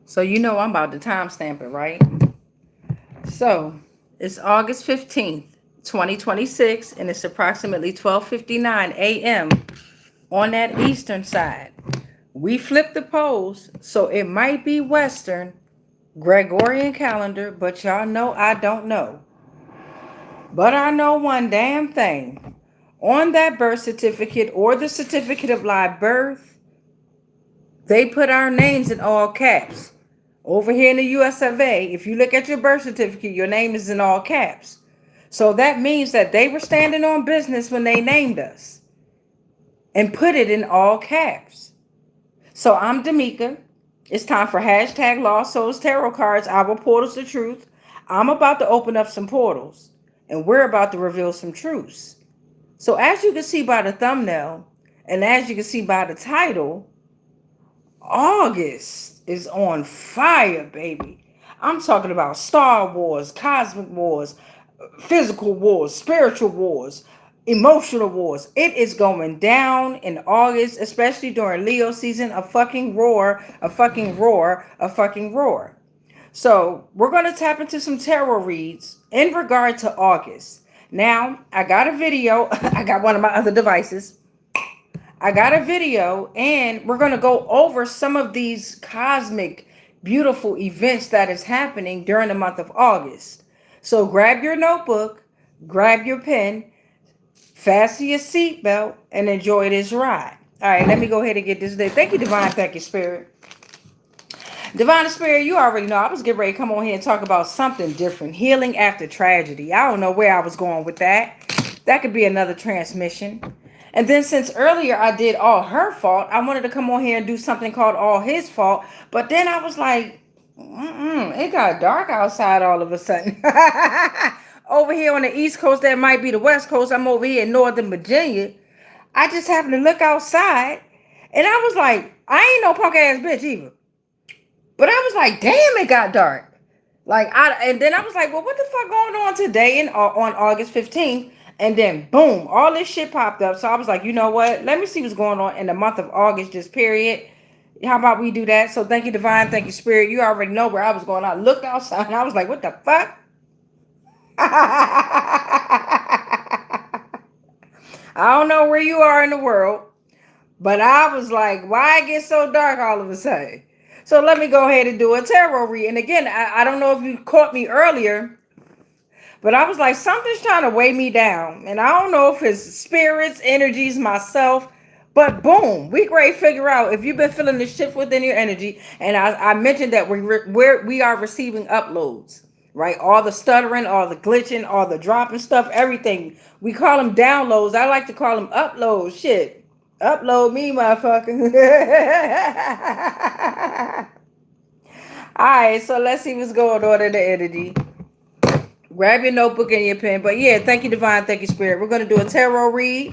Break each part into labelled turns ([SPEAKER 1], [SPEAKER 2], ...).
[SPEAKER 1] So you know I'm about to timestamp it, right? So it's August 15th, 2026, and it's approximately 12:59 a.m. on that eastern side. We flipped the poles, so it might be Western Gregorian calendar, but y'all know I don't know. But I know one damn thing. On that birth certificate or the certificate of live birth, they put our names in all caps. Over here in the US of A, if you look at your birth certificate, your name is in all caps. So that means that they were standing on business when they named us and put it in all caps. So I'm D'Amica. It's time for hashtag Lost Souls Tarot Cards, our portals to truth. I'm about to open up some portals and we're about to reveal some truths. So as you can see by the thumbnail and as you can see by the title, August is on fire, baby. I'm talking about Star Wars, Cosmic Wars, physical wars, spiritual wars, emotional wars. It is going down in August, especially during Leo season. A fucking roar, a fucking roar, a fucking roar. So we're going to tap into some tarot reads in regard to August. Now, I got a video. I got one of my other devices. I got a video and we're going to go over some of these cosmic, beautiful events that is happening during the month of August. So grab your notebook, grab your pen, fasten your seatbelt, and enjoy this ride. All right, let me go ahead and get this day. Thank you, Divine. Thank you, Spirit. Divine Spirit, you already know I was getting ready to come on here and talk about something different. Healing after tragedy. I don't know where I was going with that. That could be another transmission. And then since earlier I did all her fault, I wanted to come on here and do something called all his fault. But then I was like, it got dark outside all of a sudden. Over here on the East Coast, that might be the West Coast. I'm over here in Northern Virginia. I just happened to look outside and I was like, I ain't no punk ass bitch either. But I was like, damn, it got dark. And then I was like, well, what the fuck going on today on August 15th? And then boom, all this shit popped up. So I was like, you know what? Let me see what's going on in the month of August, just period. How about we do that? So thank you, Divine. Thank you, Spirit. You already know where I was going. I looked outside and I was like, what the fuck? I don't know where you are in the world, but I was like, why it get so dark all of a sudden? So let me go ahead and do a tarot read. And again, I don't know if you caught me earlier, but I was like, something's trying to weigh me down. And I don't know if it's spirits, energies, myself. But boom, we great figure out if you've been feeling the shift within your energy. And I mentioned that we are receiving uploads, right? All the stuttering, all the glitching, all the dropping stuff, everything. We call them downloads. I like to call them uploads. Shit. Upload me, motherfucker. All right, so let's see what's going on in the energy. Grab your notebook and your pen. But yeah, thank you, Divine. Thank you, Spirit. We're going to do a tarot read.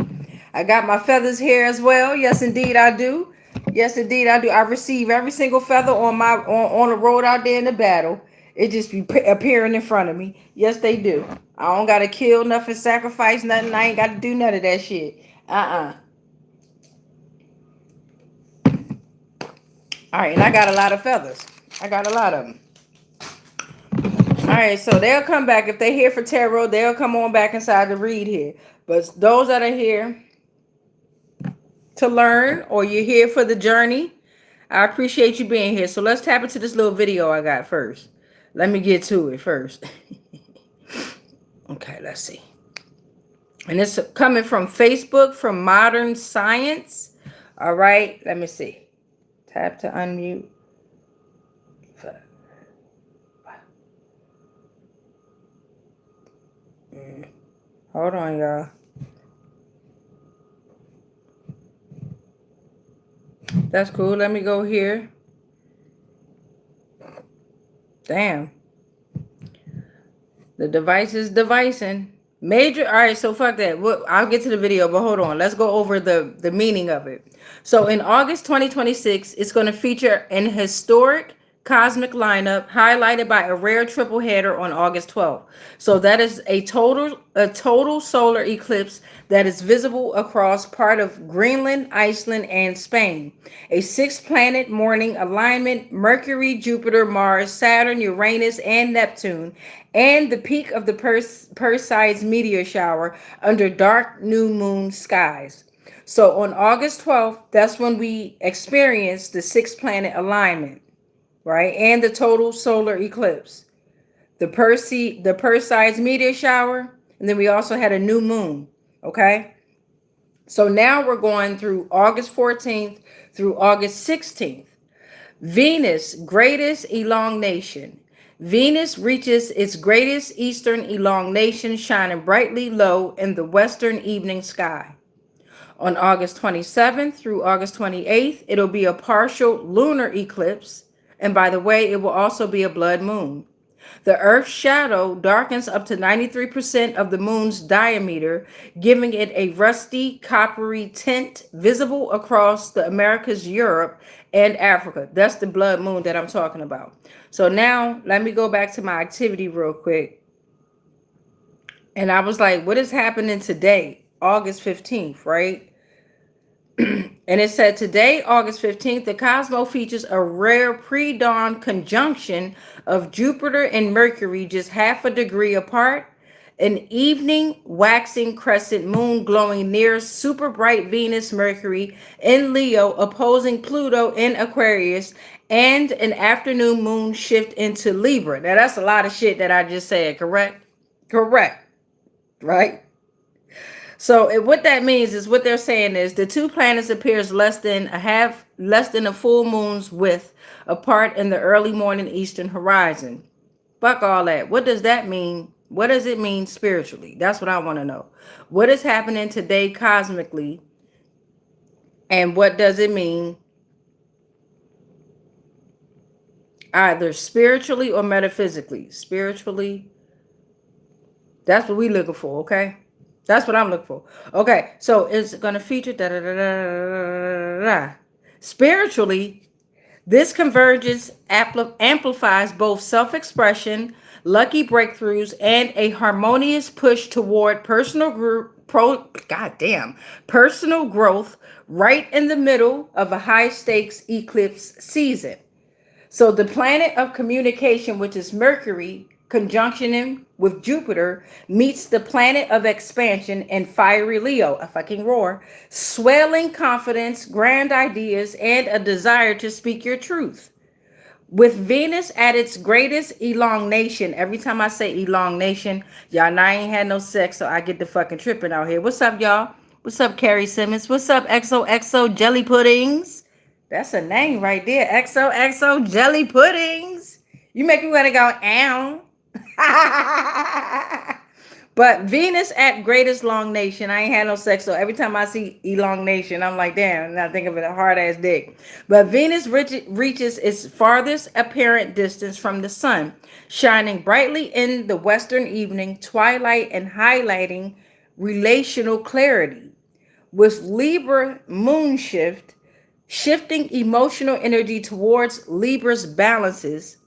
[SPEAKER 1] I got my feathers here as well. Yes, indeed, I do. Yes, indeed, I do. I receive every single feather on the road out there in the battle. It just be appearing in front of me. Yes, they do. I don't got to kill nothing, sacrifice nothing. I ain't got to do none of that shit. All right, and I got a lot of feathers. I got a lot of them. All right, so they'll come back. If they're here for tarot, they'll come on back inside to read here. But those that are here to learn or you're here for the journey, I appreciate you being here. So let's tap into this little video I got first. Let me get to it first. Okay, let's see. And it's coming from Facebook, from Modern Science. All right, let me see. Tap to unmute. Hold on, y'all. That's cool. Let me go here. Damn. The device is devicing. Major. All right, so fuck that. I'll get to the video, but hold on. Let's go over the meaning of it. So in August 2026, it's going to feature an historic cosmic lineup, highlighted by a rare triple header on August 12th. So that is a total solar eclipse that is visible across part of Greenland, Iceland, and Spain. A six-planet morning alignment: Mercury, Jupiter, Mars, Saturn, Uranus, and Neptune, and the peak of the Perseids meteor shower under dark new moon skies. So on August 12th, that's when we experience the six-planet alignment, right? And the total solar eclipse, the Perseids meteor shower, and then we also had a new moon. Okay, so now we're going through August 14th through August 16th. Venus, greatest elongation. Venus reaches its greatest eastern elongation, shining brightly low in the western evening sky. On August 27th through August 28th, it'll be a partial lunar eclipse. And by the way, it will also be a blood moon. The Earth's shadow darkens up to 93% of the moon's diameter, giving it a rusty, coppery tint visible across the Americas, Europe, and Africa. That's the blood moon that I'm talking about. So now let me go back to my activity real quick. And I was like, what is happening today, August 15th, right? And it said today, August 15th, the cosmos features a rare pre-dawn conjunction of Jupiter and Mercury just half a degree apart, an evening waxing crescent moon glowing near super bright Venus, Mercury in Leo opposing Pluto in Aquarius, and an afternoon moon shift into Libra. Now that's a lot of shit that I just said, correct? Correct, right? So what that means is, what they're saying is the two planets appears less than a full moon's width apart in the early morning eastern horizon. Fuck all that. What does that mean? What does it mean spiritually? That's what I want to know. What is happening today cosmically, and what does it mean either spiritually or metaphysically? Spiritually, that's what we looking for, okay? That's what I'm looking for. Okay, so it's going to feature spiritually. This convergence amplifies both self-expression, lucky breakthroughs, and a harmonious push toward personal growth right in the middle of a high-stakes eclipse season. So the planet of communication, which is Mercury, conjunctioning with Jupiter, meets the planet of expansion and fiery Leo, a fucking roar, swelling confidence, grand ideas, and a desire to speak your truth. With Venus at its greatest elongation, every time I say elongation, y'all know I ain't had no sex, so I get the fucking tripping out here. What's up, y'all? What's up, Carrie Simmons? What's up, XOXO Jelly Puddings? That's a name right there, XOXO Jelly Puddings. You make me want to go, ow. But Venus at greatest elongation. I ain't had no sex, so every time I see elongation, I'm like, damn, and I think of it a hard ass dick. But Venus reaches its farthest apparent distance from the sun, shining brightly in the western evening twilight and highlighting relational clarity. With Libra moon shifting emotional energy towards Libra's balances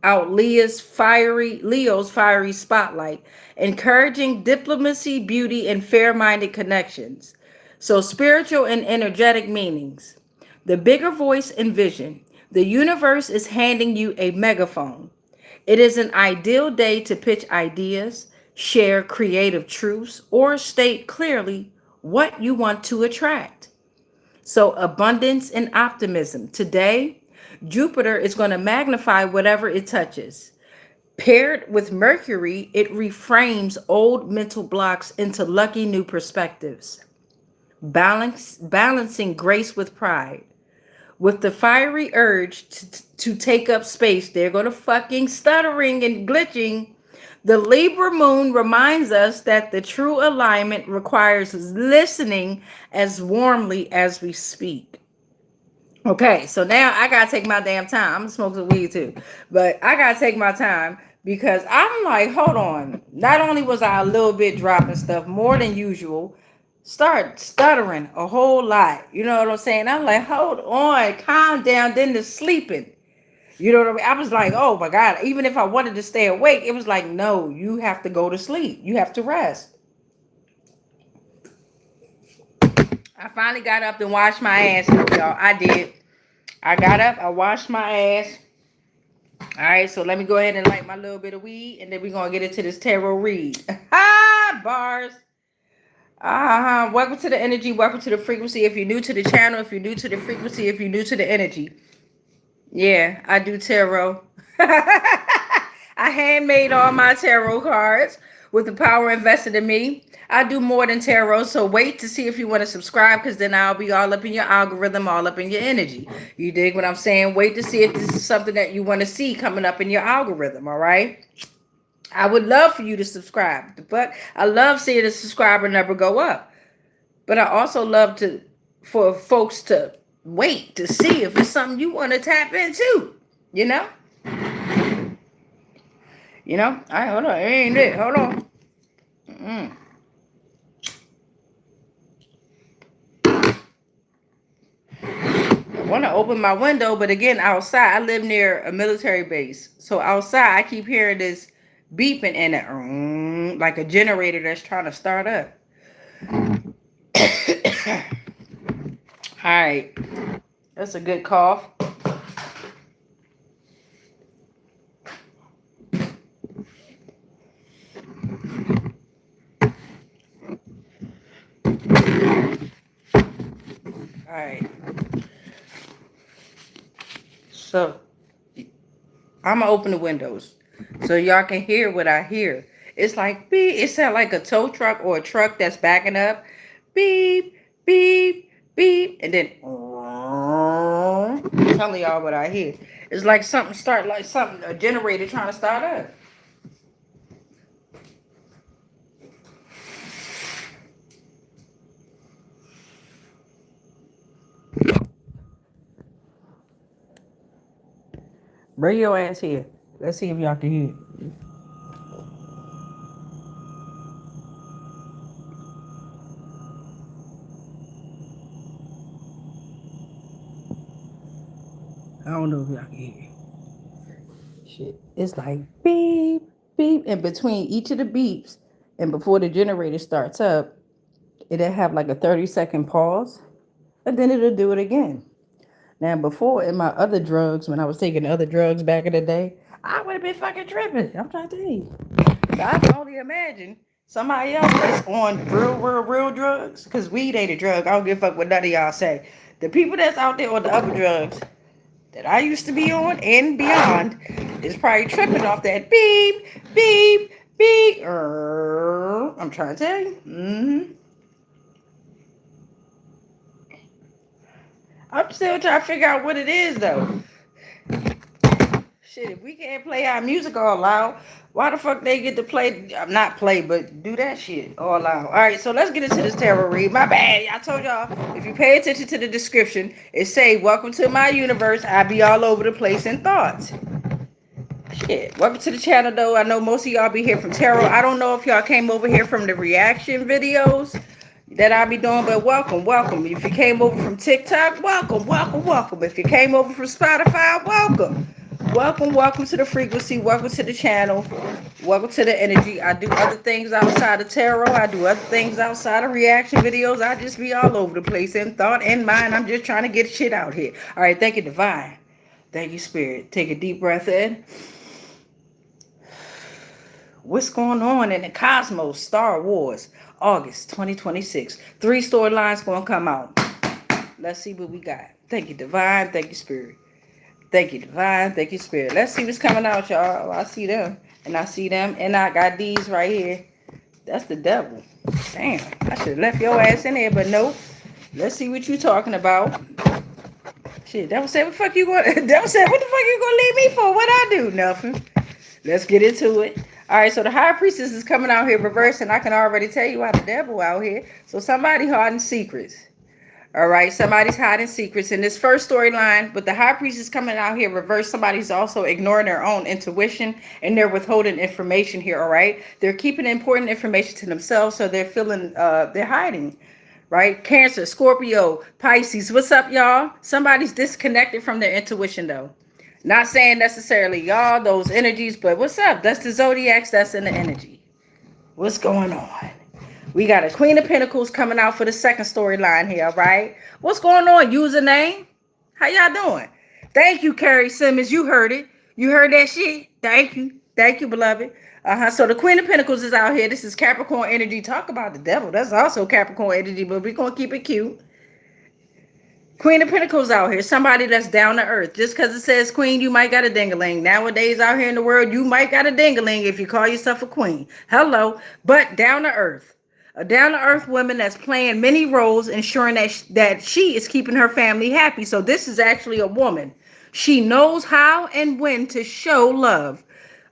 [SPEAKER 1] out Leo's fiery spotlight, encouraging diplomacy, beauty, and fair-minded connections. So spiritual and energetic meanings. The bigger voice and vision. The universe is handing you a megaphone. It is an ideal day to pitch ideas, share creative truths, or state clearly what you want to attract. So abundance and optimism. Today, Jupiter is going to magnify whatever it touches. Paired with Mercury, it reframes old mental blocks into lucky new perspectives. Balancing grace with pride. With the fiery urge to take up space, they're going to fucking stuttering and glitching. The Libra moon reminds us that the true alignment requires listening as warmly as we speak. Okay, so now I gotta take my damn time. I'm gonna smoke some weed too, but I gotta take my time because I'm like, hold on. Not only was I a little bit dropping stuff more than usual, start stuttering a whole lot. You know what I'm saying? I'm like, hold on, calm down. Then the sleeping. You know what I mean? I was like, oh my God, even if I wanted to stay awake, it was like, no, you have to go to sleep. You have to rest. I finally got up and washed my ass, y'all. I did. I got up, I washed my ass. All right, so let me go ahead and light my little bit of weed, and then we're going to get into this tarot read. Ha! Bars. Welcome to the energy. Welcome to the frequency. If you're new to the channel, if you're new to the frequency, if you're new to the energy. Yeah, I do tarot. I handmade all my tarot cards with the power invested in me. I do more than tarot, so wait to see if you want to subscribe, because then I'll be all up in your algorithm, all up in your energy. You dig what I'm saying? Wait to see if this is something that you want to see coming up in your algorithm, all right? I would love for you to subscribe, but I love seeing the subscriber number go up. But I also love for folks to wait to see if it's something you want to tap into, you know? You know? All right, hold on. It ain't it. Hold on. I want to open my window, but again, outside, I live near a military base. So outside, I keep hearing this beeping in it, like a generator that's trying to start up. All right. That's a good cough. All right. So I'm gonna open the windows so y'all can hear what I hear. It's like beep. It sounds like a tow truck or a truck that's backing up. Beep, beep, beep, and then I'm telling y'all what I hear. It's like something a generator trying to start up. Bring your ass here. Let's see if y'all can hear. I don't know if y'all can hear. Shit. It's like beep, beep. And between each of the beeps and before the generator starts up, it'll have like a 30-second pause. And then it'll do it again. Now, before in my other drugs, when I was taking other drugs back in the day, I would have been fucking tripping. I'm trying to tell you. So I can only imagine somebody else that's on real drugs. Because weed ain't a drug. I don't give a fuck what none of y'all say. The people that's out there on the other drugs that I used to be on and beyond is probably tripping off that beep, beep, beep. I'm trying to tell you. I'm still trying to figure out what it is, though. Shit, if we can't play our music all loud, why the fuck they get to play, not play, but do that shit all loud? All right, so let's get into this tarot read. My bad. I told y'all, if you pay attention to the description, it say, welcome to my universe. I be all over the place in thoughts. Shit, welcome to the channel, though. I know most of y'all be here from tarot. I don't know if y'all came over here from the reaction videos that I be doing, but welcome. If you came over from TikTok, welcome. If you came over from Spotify, welcome to the frequency, welcome to the channel, welcome to the energy. I do other things outside of tarot. I do other things outside of reaction videos. I just be all over the place in thought and mind. I'm just trying to get shit out here. All right, thank you, divine. Thank you, spirit. Take a deep breath in. What's going on in the cosmos? Star Wars, August 2026. 3 storylines going to come out. Let's see what we got. Thank you, divine. Thank you, spirit. Thank you, divine. Thank you, spirit. Let's see what's coming out, y'all. Oh, I see them. And I see them. And I got these right here. That's the devil. Damn. I should have left your ass in there, but nope. Let's see what you talking about. Shit, devil said, what the fuck you going to leave me for? What I do? Nothing. Let's get into it. All right, so the high priestess is coming out here reversed, and I can already tell you how the devil out here. So somebody hiding secrets. All right, somebody's hiding secrets in this first storyline, but the high priestess coming out here reversed. Somebody's also ignoring their own intuition, and they're withholding information here. All right, they're keeping important information to themselves, so they're they're hiding. Right, Cancer, Scorpio, Pisces. What's up, y'all? Somebody's disconnected from their intuition, though. Not saying necessarily y'all, those energies, but what's up? That's the zodiacs that's in the energy. What's going on? We got a Queen of Pentacles coming out for the second storyline here, right? What's going on? Username? How y'all doing? Thank you, Carrie Simmons. You heard it. You heard that shit? Thank you. Thank you, beloved. So the Queen of Pentacles is out here. This is Capricorn energy. Talk about the devil. That's also Capricorn energy, but we're going to keep it cute. Queen of Pentacles out here. Somebody that's down to earth. Just because it says queen, you might got a ding-a-ling. Nowadays out here in the world, you might got a ding-a-ling if you call yourself a queen. Hello. But down to earth. A down-to-earth woman that's playing many roles, ensuring that she is keeping her family happy. So this is actually a woman. She knows how and when to show love,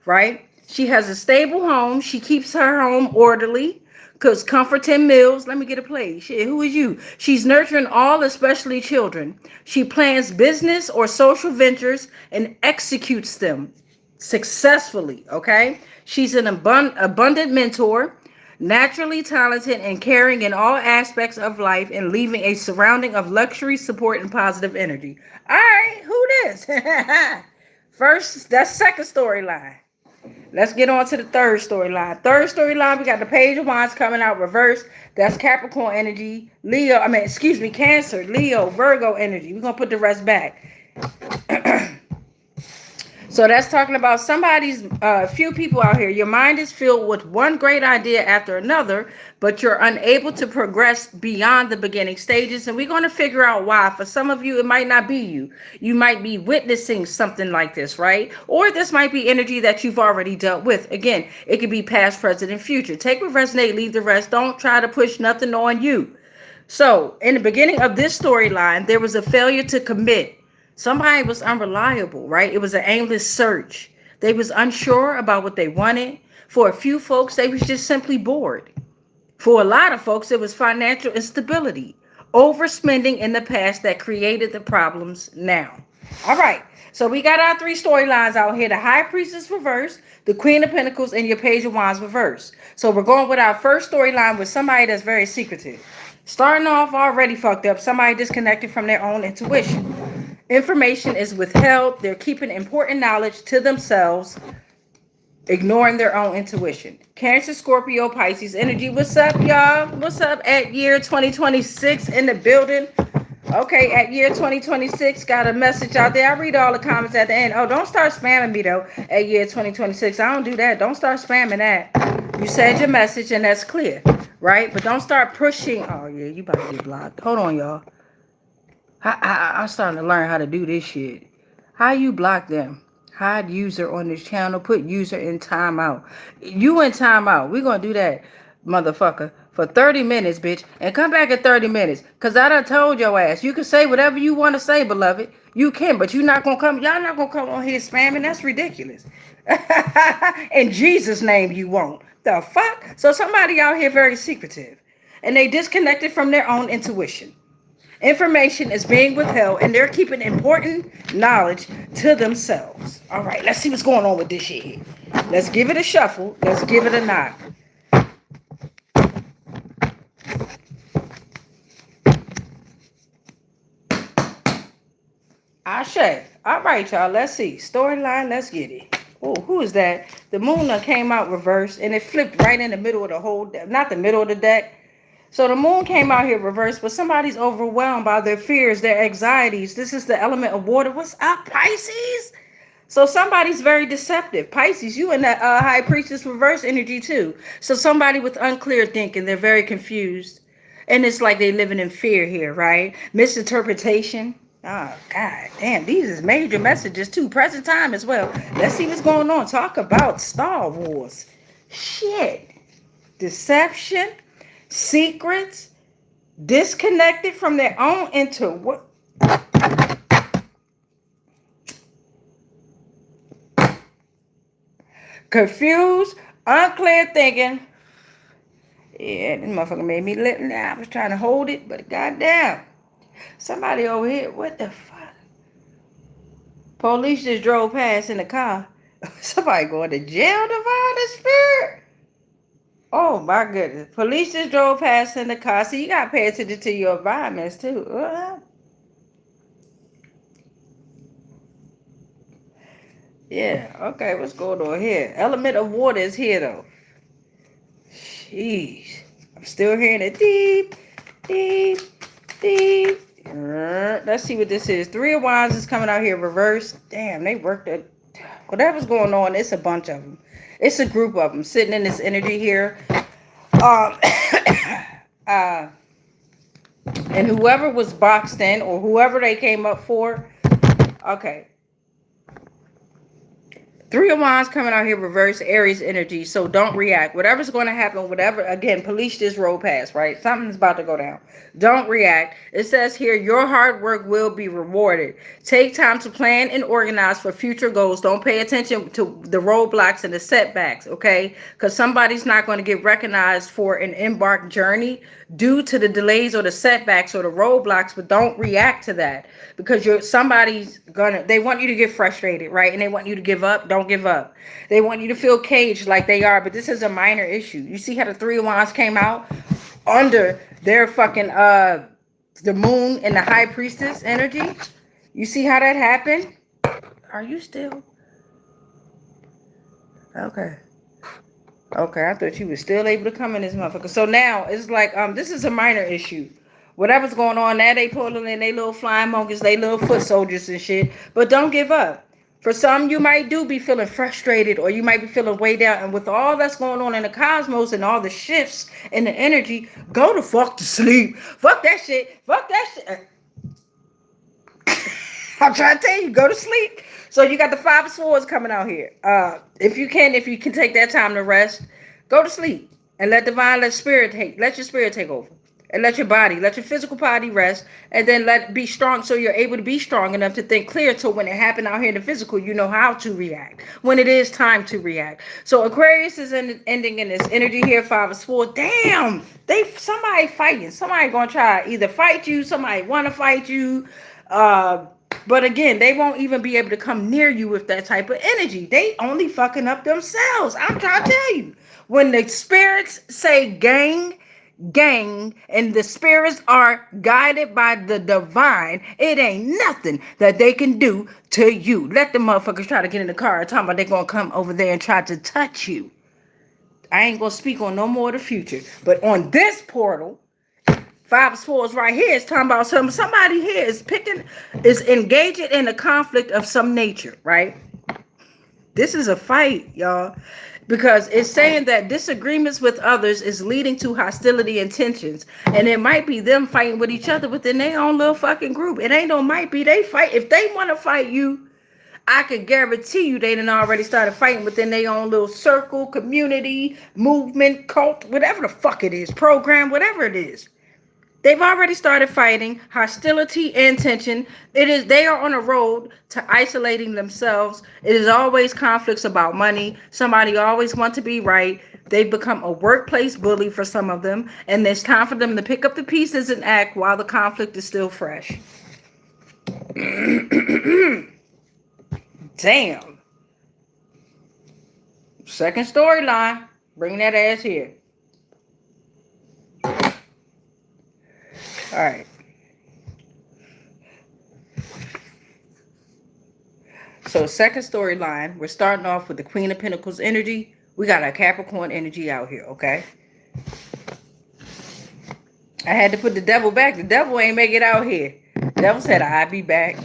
[SPEAKER 1] right? She has a stable home. She keeps her home orderly. Because comforting meals, let me get a play. Shit, who is you? She's nurturing all, especially children. She plans business or social ventures and executes them successfully, okay? She's an abundant mentor, naturally talented and caring in all aspects of life and leaving a surrounding of luxury, support, and positive energy. All right, who this? First, that's second storyline. Let's get on to the third storyline. Third storyline, we got the Page of Wands coming out reverse. That's Capricorn energy. Cancer, Leo, Virgo energy. We're going to put the rest back. So that's talking about somebody's, few people out here. Your mind is filled with one great idea after another, but you're unable to progress beyond the beginning stages. And we're going to figure out why. For some of you, it might not be you. You might be witnessing something like this, right? Or this might be energy that you've already dealt with. Again, it could be past, present, and future. Take what resonates, leave the rest. Don't try to push nothing on you. So in the beginning of this storyline, there was a failure to commit. Somebody was unreliable, right? It was an aimless search. They was unsure about what they wanted. For a few folks, they was just simply bored. For a lot of folks, it was financial instability, overspending in the past that created the problems now. All right, so we got our three storylines out here. The High Priestess reverse, the Queen of Pentacles, and your Page of Wands reverse. So we're going with our first storyline with somebody that's very secretive. Starting off already fucked up, somebody disconnected from their own intuition. Information is withheld. They're keeping important knowledge to themselves, ignoring their own intuition. Cancer, Scorpio, Pisces energy. What's up, y'all? What's up at year 2026 in the building? Okay, at year 2026, got a message out there. I read all the comments at the end. Oh, don't start spamming me, though, at year 2026. I don't do that. Don't start spamming that. You said your message, and that's clear, right? But don't start pushing. Oh, yeah, you about to get blocked. Hold on, y'all. I'm starting to learn how to do this shit. How you block them? Hide user on this channel. Put user in timeout. You in timeout. We're going to do that, motherfucker, for 30 minutes, bitch. And come back in 30 minutes. Because I done told your ass. You can say whatever you want to say, beloved. You can, but you're not going to come. Y'all not going to come on here spamming. That's ridiculous. In Jesus' name, you won't. The fuck? So somebody out here very secretive. And they disconnected from their own intuition. Information is being withheld, and they're keeping important knowledge to themselves. All right, let's see what's going on with this shit here. Let's give it a shuffle. Let's give it a knock. Ashe. All right, y'all. Let's see. Storyline. Let's get it. Oh, who is that? The moon came out reversed, and it flipped right in the middle of the whole deck. Not the middle of the deck. So the moon came out here reversed, but somebody's overwhelmed by their fears, their anxieties. This is the element of water. What's up, Pisces? So somebody's very deceptive. Pisces, you in that High Priestess reverse energy too. So somebody with unclear thinking, they're very confused. And it's like they're living in fear here, right? Misinterpretation. Oh, God damn. These is major messages too. Present time as well. Let's see what's going on. Talk about Star Wars. Shit. Deception. Secrets, disconnected from their own confused, unclear thinking. Yeah, this motherfucker made me lit. I was trying to hold it, but goddamn. Somebody over here, what the fuck? Police just drove past in the car. Somebody going to jail, divine the spirit. Oh my goodness. Police just drove past in the car. So you got to pay attention to your environments too. Yeah, okay, what's going on here? Element of water is here though. Jeez. I'm still hearing it deep, deep, deep. Let's see what this is. Three of Wands is coming out here reverse. Damn, they worked it. Whatever's going on, it's a bunch of them. It's a group of them sitting in this energy here. Um, uh, and whoever was boxed in or whoever they came up for, okay. Three of Wands coming out here reverse Aries energy. So don't react. Whatever's going to happen, whatever, again, police just roll past, right? Something's about to go down. Don't react. It says here, your hard work will be rewarded. Take time to plan and organize for future goals. Don't pay attention to the roadblocks and the setbacks, okay? Because somebody's not going to get recognized for an embarked journey due to the delays or the setbacks or the roadblocks, but don't react to that because they want you to get frustrated, right? And they want you to give up. Don't give up. They want you to feel caged like they are, but this is a minor issue. You see how the Three of Wands came out under their fucking the moon and the high priestess energy? You see how that happened? Are you still? Okay. Okay, I thought you were still able to come in this motherfucker. So now it's like this is a minor issue. Whatever's going on now, they pulling in they little flying monkeys, they little foot soldiers and shit. But don't give up. For some, you might be feeling frustrated or you might be feeling way down. And with all that's going on in the cosmos and all the shifts in the energy, go the fuck to sleep. Fuck that shit. Fuck that shit. I'm trying to tell you, go to sleep. So you got the Five of Swords coming out here. If you can take that time to rest, go to sleep and let your spirit take over. And let your physical body rest, and then be strong so you're able to be strong enough to think clear so when it happened out here in the physical, you know how to react when it is time to react. So Aquarius is ending in this energy here, Five of Swords. Damn, somebody fighting. Somebody gonna try either fight you, somebody wanna fight you. But again, they won't even be able to come near you with that type of energy. They only fucking up themselves. I'm trying to tell you. When the spirits say gang, and the spirits are guided by the divine, it ain't nothing that they can do to you. Let the motherfuckers try to get in the car and talking about they gonna come over there and try to touch you. I ain't gonna speak on no more of the future. But on this portal, Five of Swords right here is talking about somebody here is engaging in a conflict of some nature, right? This is a fight, y'all. Because it's saying that disagreements with others is leading to hostility and tensions. And it might be them fighting with each other within their own little fucking group. It ain't no might be. They fight. If they want to fight you, I can guarantee you they done already started fighting within their own little circle, community, movement, cult, whatever the fuck it is, program, whatever it is. They've already started fighting, hostility and tension. They are on a road to isolating themselves. It is always conflicts about money. Somebody always wants to be right. They've become a workplace bully for some of them. And it's time for them to pick up the pieces and act while the conflict is still fresh. Damn. Second storyline. Bring that ass here. All right. So second storyline, we're starting off with the Queen of Pentacles energy. We got our Capricorn energy out here, okay? I had to put the devil back. The devil ain't make it out here. The devil said, I'll be back.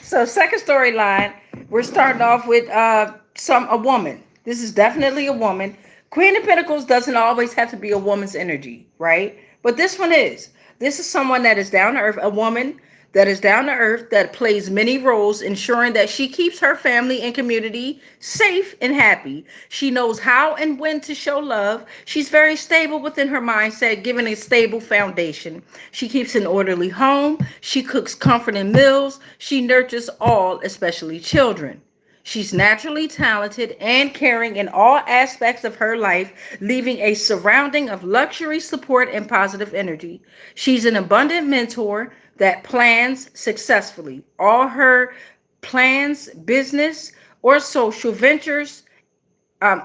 [SPEAKER 1] So second storyline, we're starting off with a woman. This is definitely a woman. Queen of Pentacles doesn't always have to be a woman's energy, right? But this one is. This is someone that is down to earth, a woman that is down to earth, that plays many roles, ensuring that she keeps her family and community safe and happy. She knows how and when to show love. She's very stable within her mindset, given a stable foundation. She keeps an orderly home. She cooks comforting meals. She nurtures all, especially children. She's naturally talented and caring in all aspects of her life, leaving a surrounding of luxury, support, and positive energy. She's an abundant mentor that plans successfully. All her plans, business, or social ventures,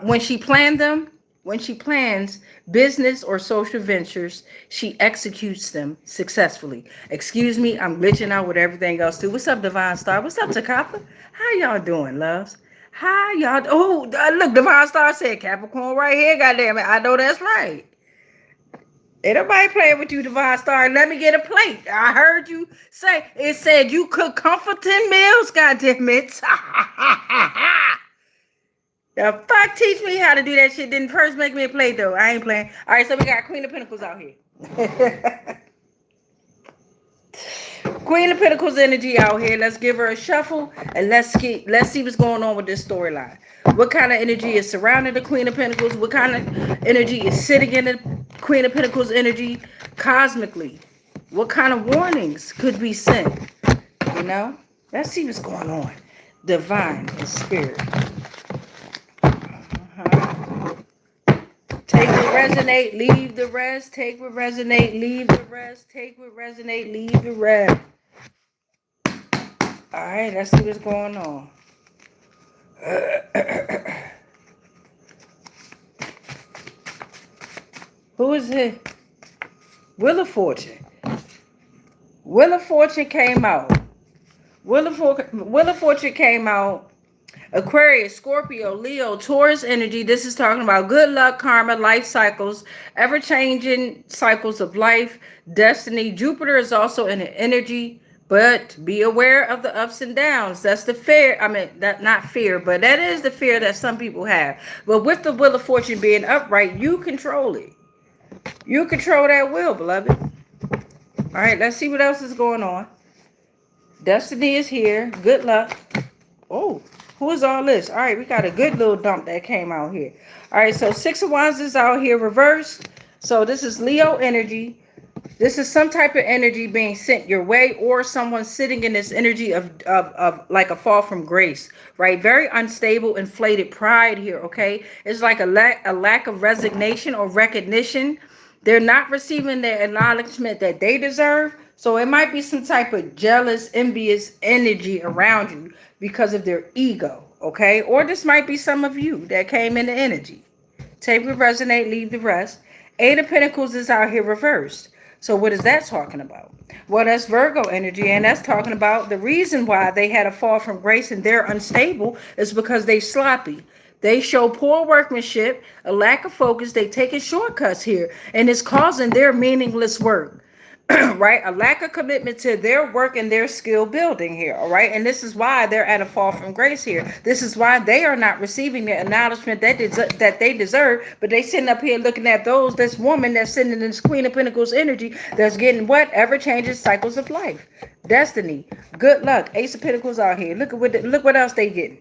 [SPEAKER 1] when she planned them, When she plans business or social ventures, she executes them successfully. Excuse me, I'm glitching out with everything else too. What's up, Divine Star? What's up, Takapa? How y'all doing, loves? How y'all? Oh, look, Divine Star said Capricorn right here. Goddamn it, I know that's right. Ain't nobody playing with you, Divine Star. Let me get a plate. I heard you say it said you cook comforting meals. Goddamn it. The fuck teach me how to do that shit. Didn't first make me a plate though. I ain't playing. All right, so we got Queen of Pentacles out here. Queen of Pentacles energy out here. Let's give her a shuffle and let's see what's going on with this storyline. What kind of energy is surrounding the Queen of Pentacles? What kind of energy is sitting in the Queen of Pentacles energy cosmically? What kind of warnings could be sent? You know? Let's see what's going on. Divine and spirit. Take what resonate, leave the rest. Take what resonate, leave the rest. Take what resonate, leave the rest. All right, let's see what's going on. Who is it? Wheel of Fortune. Wheel of Fortune came out. Wheel of Fortune came out. Aquarius, Scorpio, Leo, Taurus energy. This is talking about good luck, karma, life cycles, ever-changing cycles of life, destiny. Jupiter is also in an energy, but be aware of the ups and downs. That's the fear. I mean, that not fear, but that is the fear that some people have. But with the Wheel of Fortune being upright, you control it. You control that wheel, beloved. All right, let's see what else is going on. Destiny is here. Good luck. Oh. Who is all this? All right, we got a good little dump that came out here. All right, so Six of Wands is out here reversed. So this is Leo energy. This is some type of energy being sent your way, or someone sitting in this energy of like a fall from grace, right? Very unstable, inflated pride here, okay? It's like a lack of resignation or recognition. They're not receiving the acknowledgement that they deserve. So it might be some type of jealous, envious energy around you because of their ego, okay? Or this might be some of you that came in the energy. Take what resonate, leave the rest. Eight of Pentacles is out here reversed. So what is that talking about? Well, that's Virgo energy, and that's talking about the reason why they had a fall from grace and they're unstable is because they sloppy. They show poor workmanship, a lack of focus. They taking shortcuts here, and it's causing their meaningless work. Right? A lack of commitment to their work and their skill building here. All right. And this is why they're at a fall from grace here. This is why they are not receiving the acknowledgement that they deserve. But they sitting up here looking at this woman that's sitting in this Queen of Pentacles energy that's getting what? Ever changing cycles of life. Destiny. Good luck. Ace of Pentacles out here. Look what else they getting.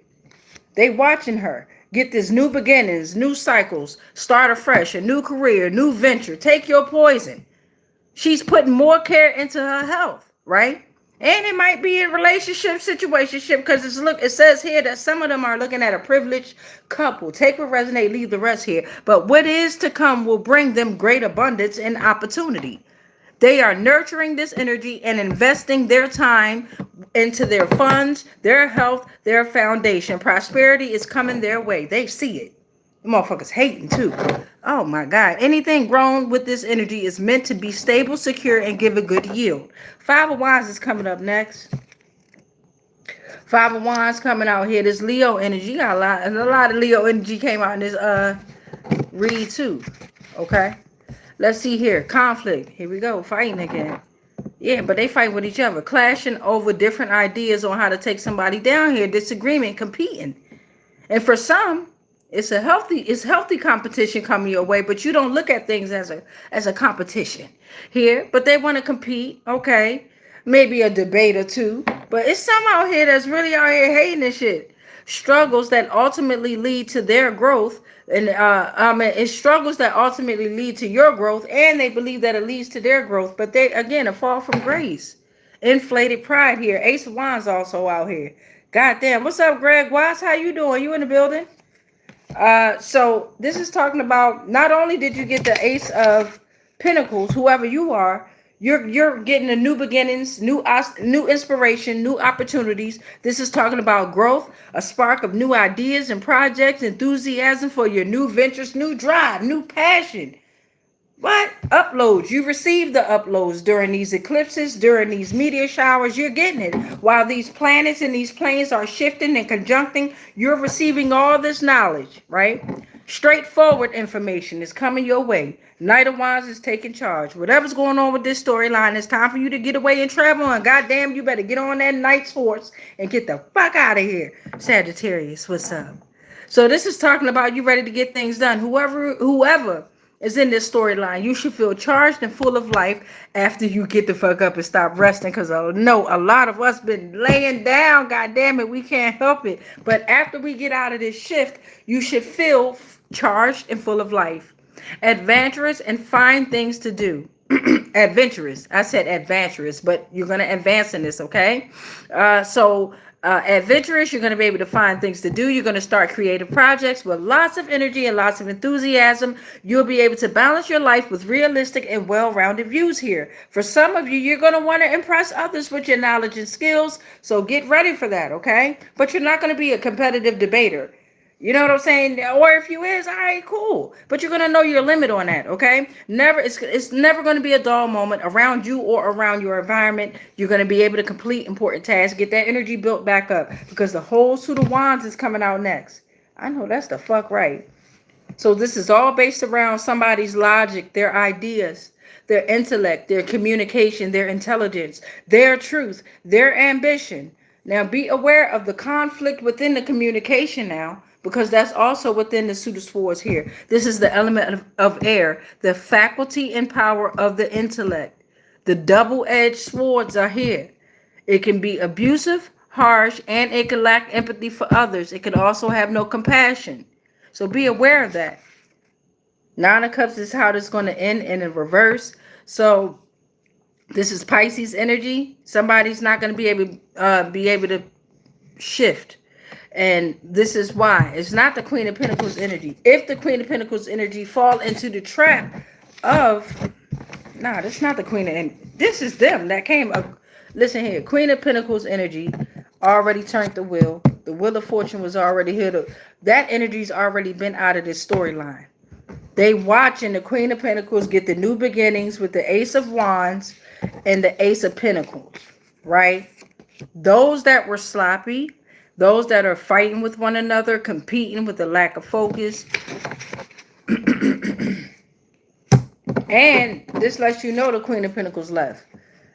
[SPEAKER 1] They watching her. Get this new beginnings, new cycles, start afresh, a new career, new venture. Take your poison. She's putting more care into her health, right? And it might be a relationship, situationship, because it says here that some of them are looking at a privileged couple. Take what resonate, leave the rest here. But what is to come will bring them great abundance and opportunity. They are nurturing this energy and investing their time into their funds, their health, their foundation. Prosperity is coming their way. They see it. The motherfuckers hating too. Oh my God. Anything grown with this energy is meant to be stable, secure, and give a good yield. Five of Wands is coming up next. Five of Wands coming out here. This Leo energy. Got a lot of Leo energy came out in this read too. Okay. Let's see here. Conflict. Here we go. Fighting again. Yeah, but they fight with each other. Clashing over different ideas on how to take somebody down here. Disagreement, competing. And for some, it's healthy competition coming your way, but you don't look at things as a competition here. But they want to compete, okay? Maybe a debate or two. But it's some out here that's really out here hating this shit. Struggles that ultimately lead to their growth. And it's struggles that ultimately lead to your growth, and they believe that it leads to their growth. But they, again, a fall from grace. Inflated pride here. Ace of Wands also out here. Goddamn. What's up, Greg Watts? How you doing? You in the building? So this is talking about, not only did you get the Ace of Pentacles, whoever you are, You're getting a new beginnings, new inspiration, new opportunities. This is talking about growth, a spark of new ideas and projects, enthusiasm for your new ventures, new drive, new passion. What? Uploads. You receive the uploads during these eclipses, during these meteor showers. You're getting it. While these planets and these planes are shifting and conjuncting, you're receiving all this knowledge, right? Straightforward information is coming your way. Knight of Wands is taking charge. Whatever's going on with this storyline, it's time for you to get away and travel. And goddamn, you better get on that knight's horse and get the fuck out of here. Sagittarius, what's up? So this is talking about you ready to get things done. Whoever is in this storyline, you should feel charged and full of life after you get the fuck up and stop resting. Because I know a lot of us been laying down. God damn it, we can't help it. But after we get out of this shift, you should feel charged and full of life, adventurous, and find things to do. Adventurous. I said adventurous, but you're going to advance in this, okay? Adventurous, you're going to be able to find things to do. You're going to start creative projects with lots of energy and lots of enthusiasm. You'll be able to balance your life with realistic and well-rounded views here. For some of you, you're going to want to impress others with your knowledge and skills. So get ready for that, okay? But you're not going to be a competitive debater. You know what I'm saying? Or if you is, all right, cool. But you're gonna know your limit on that, okay? It's never gonna be a dull moment around you or around your environment. You're gonna be able to complete important tasks, get that energy built back up, because the whole suit of wands is coming out next. I know that's the fuck right. So this is all based around somebody's logic, their ideas, their intellect, their communication, their intelligence, their truth, their ambition. Now be aware of the conflict within the communication now, because that's also within the suit of swords here. This is the element of air, the faculty and power of the intellect. The double-edged swords are here. It can be abusive, harsh, and it can lack empathy for others. It can also have no compassion. So be aware of that. Nine of Cups is how this is going to end in a reverse. So this is Pisces energy. Somebody's not going to be able to shift. And this is why. It's not the Queen of Pentacles energy. If the Queen of Pentacles energy fall into the trap of... Nah, that's not the Queen of... This is them that came up. Listen here. Queen of Pentacles energy already turned the wheel. The Wheel of Fortune was already here. That energy's already been out of this storyline. They watching the Queen of Pentacles get the new beginnings with the Ace of Wands and the Ace of Pentacles. Right? Those that were sloppy... Those that are fighting with one another, competing with the lack of focus. And this lets you know the Queen of Pentacles left.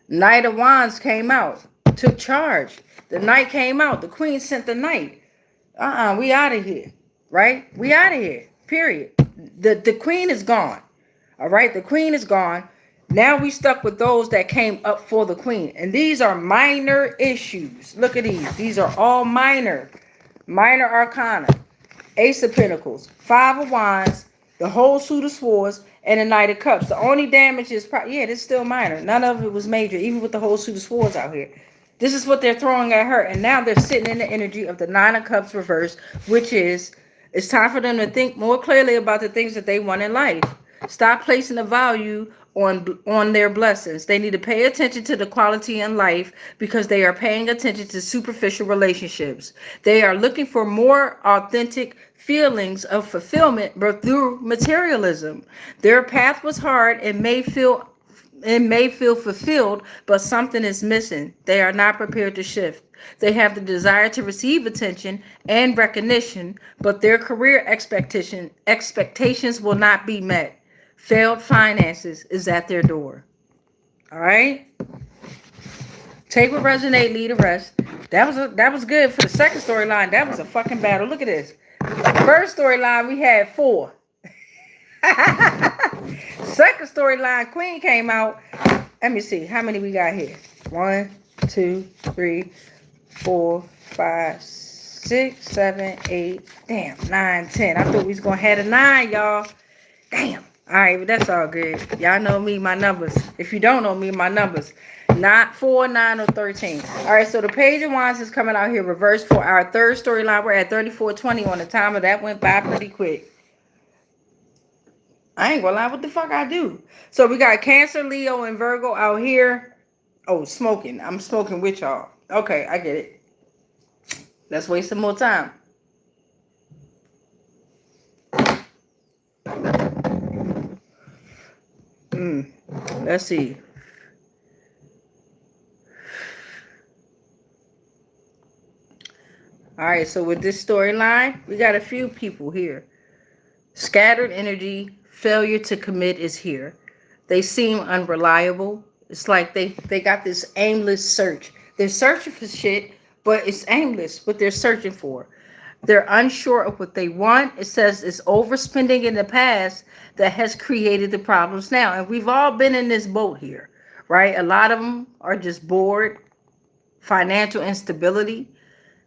[SPEAKER 1] Knight of Wands came out, took charge. The Knight came out. The Queen sent the Knight. We out of here, right? We out of here, period. The Queen is gone, all right? The Queen is gone. Now we stuck with those that came up for the Queen. And these are minor issues. Look at these. These are all minor. Minor arcana. Ace of Pentacles. Five of Wands. The whole suit of swords. And the Knight of Cups. The only damage is... Yeah, it's still minor. None of it was major. Even with the whole suit of swords out here. This is what they're throwing at her. And now they're sitting in the energy of the Nine of Cups reverse. Which is... It's time for them to think more clearly about the things that they want in life. Stop placing a value on their blessings. They need to pay attention to the quality in life because they are paying attention to superficial relationships. They are looking for more authentic feelings of fulfillment, but through materialism. Their path was hard and may feel fulfilled, but something is missing. They are not prepared to shift. They have the desire to receive attention and recognition, but their career expectations will not be met. Failed finances is at their door. All right. Take what resonate, leave the rest. That was good for the second storyline. That was a fucking battle. Look at this. First storyline, we had 4. Second storyline, Queen came out. Let me see. How many we got here? 1, 2, 3, 4, 5, 6, 7, 8. Damn, 9, 10. I thought we was going to have a 9, y'all. Damn. All right, but that's all good. Y'all know me, my numbers. If you don't know me, my numbers. Not 4, 9, or 13. All right, so the Page of Wands is coming out here reversed for our third storyline. We're at 34:20 on the timer. That went by pretty quick. I ain't gonna lie, what the fuck I do? So we got Cancer, Leo, and Virgo out here. Oh, smoking. I'm smoking with y'all. Okay, I get it. Let's waste some more time. Let's see. All right, so with this storyline, we got a few people here. Scattered energy, failure to commit is here. They seem unreliable. It's like they got this aimless search. They're searching for shit, but it's aimless what they're searching for. They're unsure of what they want. It says it's overspending in the past that has created the problems now. And we've all been in this boat here, right? A lot of them are just bored, financial instability,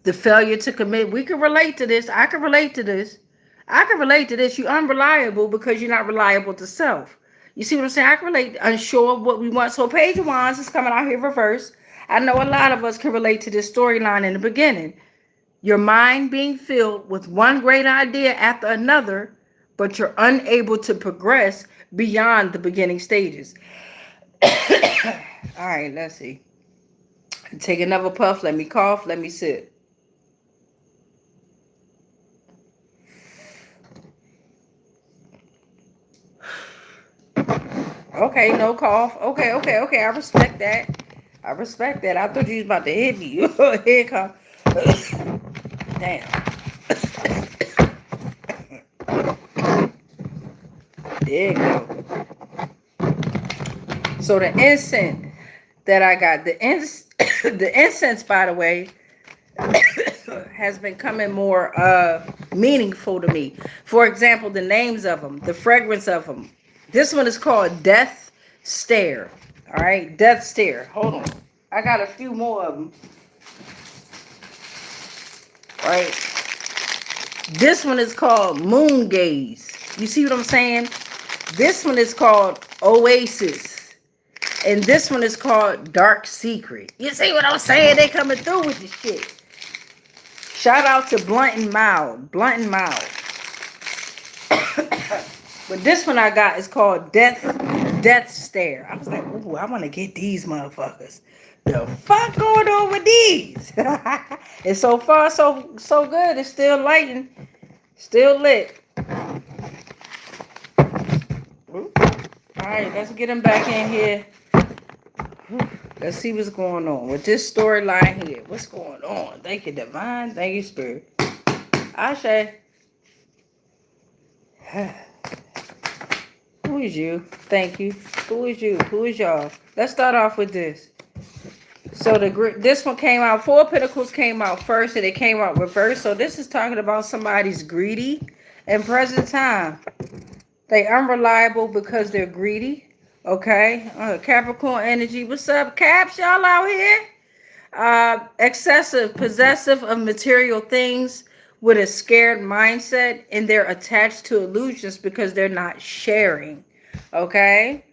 [SPEAKER 1] the failure to commit. We can relate to this. I can relate to this. I can relate to this. You're unreliable because you're not reliable to self. You see what I'm saying? I can relate, unsure of what we want. So Page of Wands is coming out here reverse. I know a lot of us can relate to this storyline in the beginning. Your mind being filled with one great idea after another, but you're unable to progress beyond the beginning stages. All right, let's see. Take another puff. Let me cough. Let me sit. Okay, no cough. Okay. I respect that. I respect that. I thought you was about to hit me. Here come. Damn. There you go. So the incense that I got, the incense, by the way, has been coming more meaningful to me. For example, the names of them, the fragrance of them. This one is called Death Stare. All right, Death Stare. Hold on. I got a few more of them. All right. This one is called Moon Gaze. You see what I'm saying? This one is called Oasis. And this one is called Dark Secret. You see what I'm saying? They coming through with this shit. Shout out to Blunt and Mild. Blunt and Mild. But this one I got is called Death Stare. I was like, ooh, I want to get these motherfuckers. The fuck going on with these? And so far, so good. It's still lighting. Still lit. Alright, let's get them back in here. Let's see what's going on with this storyline here. What's going on? Thank you, Divine. Thank you, Spirit. Ashe. Who is you? Thank you. Who is you? Who is y'all? Let's start off with this. So this one came out. Four Pentacles came out first, and it came out reverse. So this is talking about somebody's greedy in present time. They unreliable because they're greedy. Okay. Capricorn energy. What's up, Caps? Y'all out here? Excessive, possessive of material things with a scared mindset, and they're attached to illusions because they're not sharing. Okay.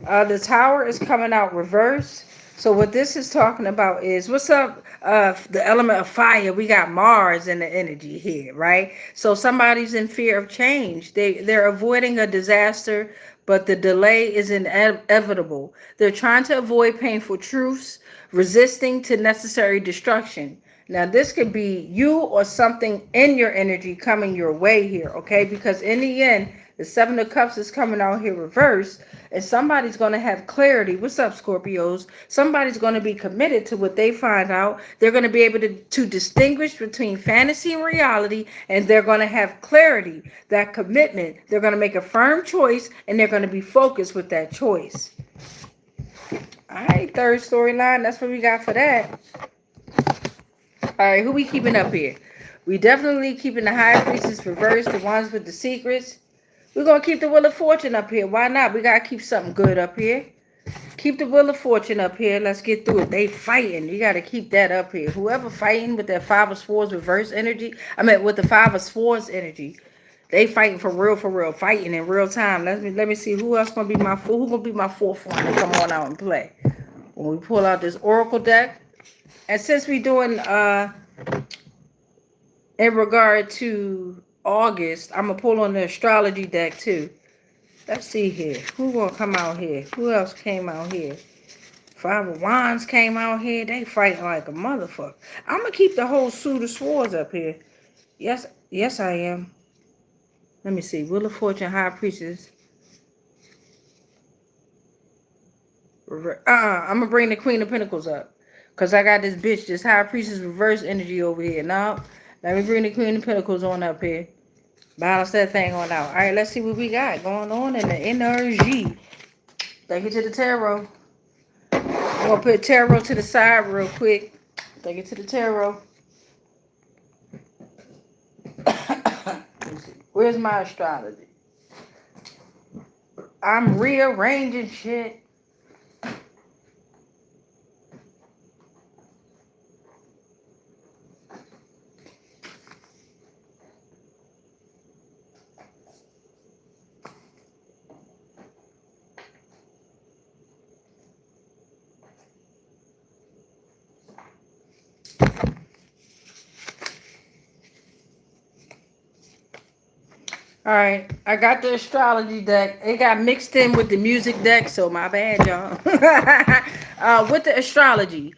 [SPEAKER 1] The Tower is coming out reverse. So what this is talking about is, what's up, the element of fire? We got Mars in the energy here, right? So somebody's in fear of change. They're avoiding a disaster, but the delay is inevitable. They're trying to avoid painful truths, resisting to necessary destruction. Now, this could be you or something in your energy coming your way here, okay? Because in the end, the Seven of Cups is coming out here reverse, and somebody's going to have clarity. What's up, Scorpios? Somebody's going to be committed to what they find out. They're going to be able to distinguish between fantasy and reality, and they're going to have clarity, that commitment. They're going to make a firm choice, and they're going to be focused with that choice. All right, third storyline. That's what we got for that. All right, who we keeping up here? We definitely keeping the High Priestess reversed, the ones with the secrets. We're going to keep the Wheel of Fortune up here. Why not? We got to keep something good up here. Keep the Wheel of Fortune up here. Let's get through it. They fighting. You got to keep that up here. Whoever fighting with that Five of Swords reverse energy, with the Five of Swords energy, they fighting for real, fighting in real time. Let me see who else going to be my fourth. Who's going to be my fourth one to come on out and play? When we pull out this Oracle deck. And since we're doing in regard to August, I'm going to pull on the astrology deck too. Let's see here. Who gonna come out here? Who else came out here? Five of Wands came out here. They fighting like a motherfucker. I'm gonna keep the whole suit of swords up here. Yes, yes, I am. Let me see. Wheel of Fortune, High Priestess. I'm gonna bring the Queen of Pentacles up. Because I got this bitch, this High Priestess reverse energy over here. Now, let me bring the Queen of Pentacles on up here. Balance that thing on out. All right, let's see what we got going on in the energy. Take it to the tarot. I'm going to put tarot to the side real quick. Take it to the tarot. Where's my astrology? I'm rearranging shit. All right, I got the astrology deck. It got mixed in with the music deck, so my bad, y'all. With the astrology,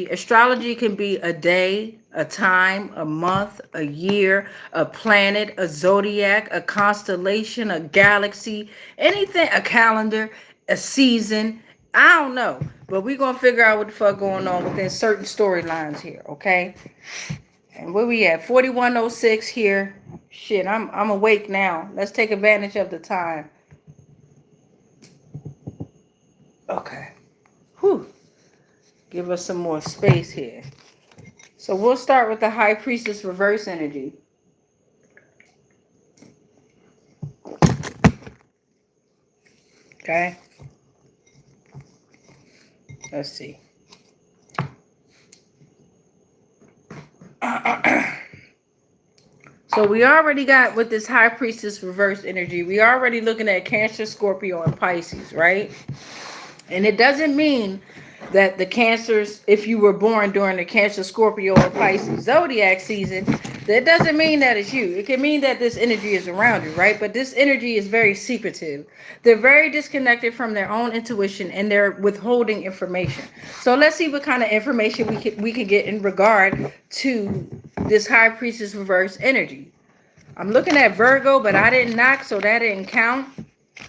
[SPEAKER 1] astrology can be a day, a time, a month, a year, a planet, a zodiac, a constellation, a galaxy, anything, a calendar, a season. I don't know, but we're gonna figure out what the fuck going on within certain storylines here, okay? And where we at? 4106 here. Shit, I'm awake now. Let's take advantage of the time. Okay. Whew. Give us some more space here. So we'll start with the High Priestess reverse energy. Okay. Let's see. So we already got with this High Priestess reverse energy, we already looking at Cancer, Scorpio, and Pisces, right? And it doesn't mean that the Cancers, if you were born during the Cancer, Scorpio, or Pisces zodiac season, that doesn't mean that it's you. It can mean that this energy is around you, right? But this energy is very secretive. They're very disconnected from their own intuition, and they're withholding information. So let's see what kind of information we can get in regard to this High Priestess reverse energy. I'm looking at Virgo, but I didn't knock, so that didn't count.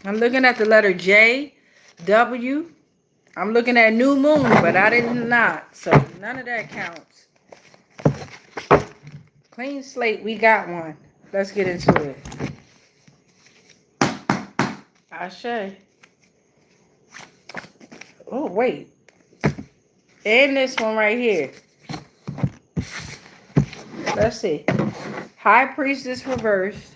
[SPEAKER 1] I'm looking at the letter J, W. I'm looking at New Moon, but I didn't knock, so none of that counts. Clean slate, we got one. Let's get into it. Ashe. Oh, wait. And this one right here. Let's see. High Priestess reversed.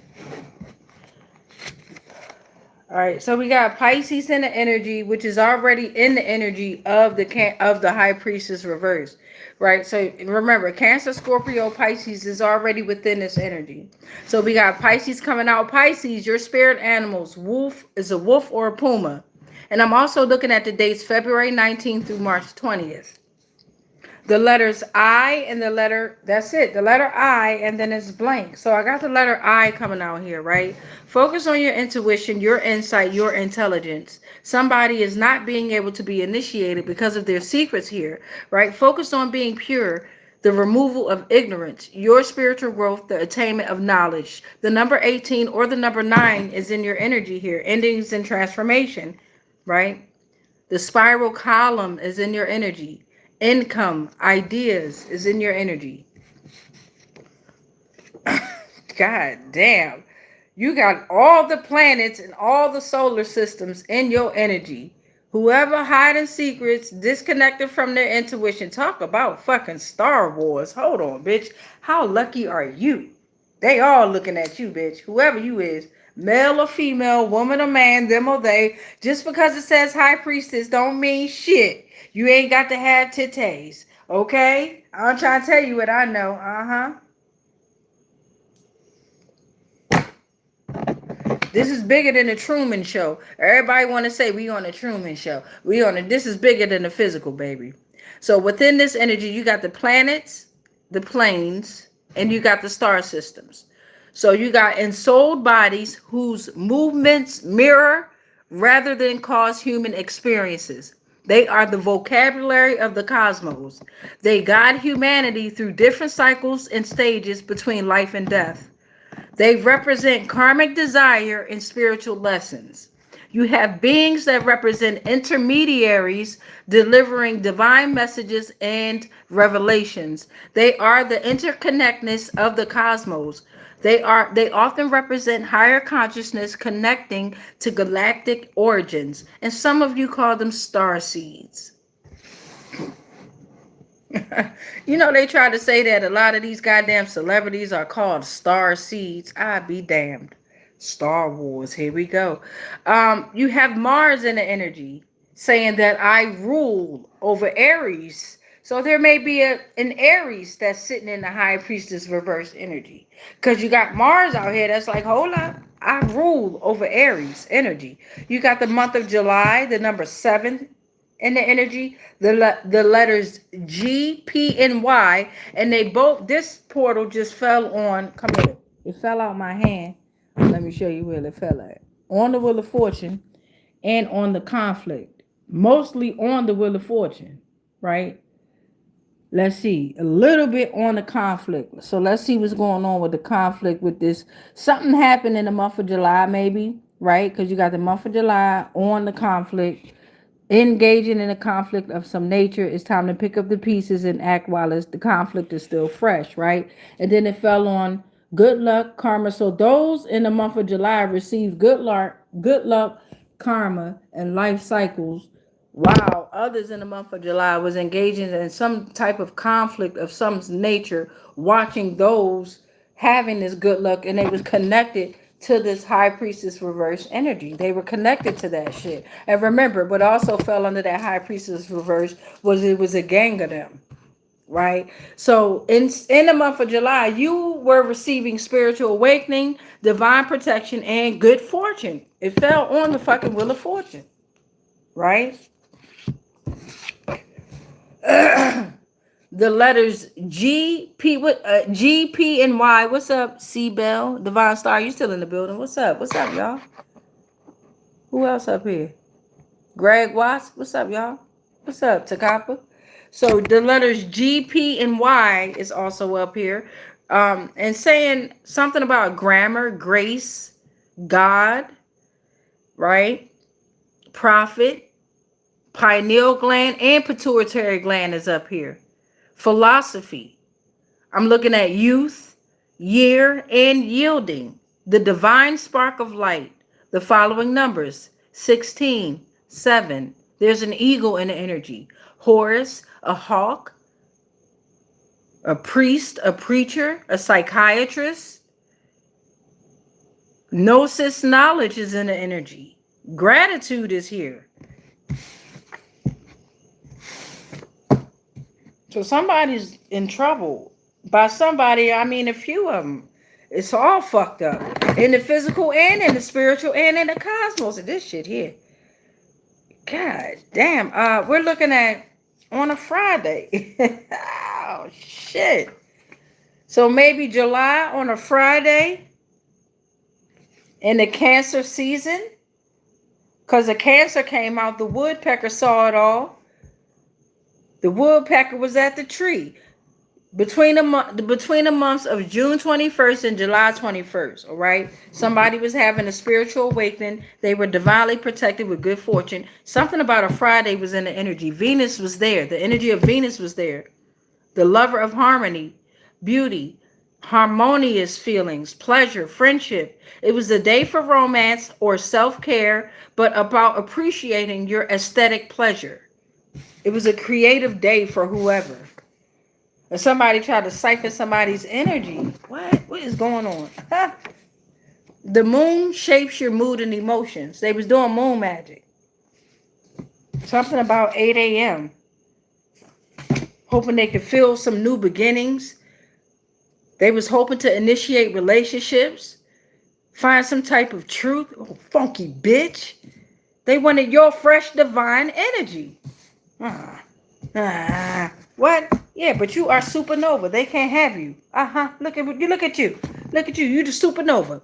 [SPEAKER 1] All right, so we got Pisces in the energy, which is already in the energy of the High Priestess reverse, right? So remember, Cancer, Scorpio, Pisces is already within this energy. So we got Pisces coming out. Pisces, your spirit animals, wolf is a wolf or a puma. And I'm also looking at the dates February 19th through March 20th. The letters I and the letter, that's it. The letter I, and then it's blank. So I got the letter I coming out here, right? Focus on your intuition, your insight, your intelligence. Somebody is not being able to be initiated because of their secrets here, right? Focus on being pure, the removal of ignorance, your spiritual growth, the attainment of knowledge. The number 18 or the number 9 is in your energy here. Endings and transformation, right? The spiral column is in your energy. Income, ideas is in your energy. God damn. You got all the planets and all the solar systems in your energy. Whoever hiding secrets, disconnected from their intuition. Talk about fucking Star Wars. Hold on, bitch. How lucky are you? They all looking at you, bitch. Whoever you is. Male or female, woman or man, them or they. Just because it says High Priestess don't mean shit. You ain't got to have titties. Okay? I'm trying to tell you what I know. This is bigger than the Truman Show. Everybody want to say we on the Truman Show. This is bigger than the physical, baby. So within this energy, you got the planets, the planes, and you got the star systems. So you got ensouled bodies whose movements mirror rather than cause human experiences. They are the vocabulary of the cosmos. They guide humanity through different cycles and stages between life and death. They represent karmic desire and spiritual lessons. You have beings that represent intermediaries delivering divine messages and revelations. They are the interconnectedness of the cosmos. They often represent higher consciousness connecting to galactic origins, and some of you call them star seeds. You know, they try to say that a lot of these goddamn celebrities are called star seeds. I be damned. Star Wars, here we go. You have Mars in the energy saying that I rule over Aries. So there may be an Aries that's sitting in the high priestess reverse energy. Because you got Mars out here that's like, hold up, I rule over Aries energy. You got the month of July, the number 7 in the energy, the letters G, P, and Y, and they both, this portal just fell on, come here, it fell out my hand. Let me show you where it fell at. On the Wheel of Fortune and on the conflict. Mostly on the Wheel of Fortune, right? Let's see, a little bit on the conflict. So let's see what's going on with the conflict with this. Something happened in the month of July, maybe, right? Because you got the month of July on the conflict. Engaging in a conflict of some nature, it's time to pick up the pieces and act while the conflict is still fresh, right? And then it fell on good luck, karma. So those in the month of July received good luck, karma, and life cycles, while others in the month of July was engaging in some type of conflict of some nature, watching those having this good luck, and they was connected to this high priestess reverse energy. They were connected to that shit. And remember, what also fell under that high priestess reverse was it was a gang of them, right? So in the month of July, you were receiving spiritual awakening, divine protection, and good fortune. It fell on the fucking Wheel of Fortune, right? The letters G, P, G, P, and Y. What's up, C Bell? Divine Star, you still in the building? What's up? What's up, y'all? Who else up here? Greg Watts. What's up, y'all? What's up, Takapa? So the letters G, P, and Y is also up here, and saying something about grammar, grace, God, right? Prophet, pineal gland, and pituitary gland is up here. Philosophy. I'm looking at youth, year, and yielding. The divine spark of light. The following numbers: 16, 7. There's an eagle in the energy. Horus, a hawk, a priest, a preacher, a psychiatrist. Gnosis, knowledge is in the energy. Gratitude is here. So somebody's in trouble. By somebody, I mean a few of them. It's all fucked up. In the physical and in the spiritual and in the cosmos. This shit here. God damn. We're looking at on a Friday. Oh, shit. So maybe July on a Friday in the Cancer season. Because the Cancer came out. The woodpecker saw it all. The woodpecker was at the tree between the months of June 21st and July 21st. All right, somebody was having a spiritual awakening. They were divinely protected with good fortune. Something about a Friday was in the energy. Venus was there. The energy of Venus was there. The lover of harmony, beauty, harmonious feelings, pleasure, friendship. It was a day for romance or self-care, but about appreciating your aesthetic pleasure. It was a creative day for whoever. And somebody tried to siphon somebody's energy. What is going on? The moon shapes your mood and emotions. They was doing moon magic. Something about 8 a.m. Hoping they could feel some new beginnings. They was hoping to initiate relationships. Find some type of truth. Oh, funky bitch. They wanted your fresh divine energy. What? Yeah, but you are supernova. They can't have you. Look at you. Look at you. You the supernova.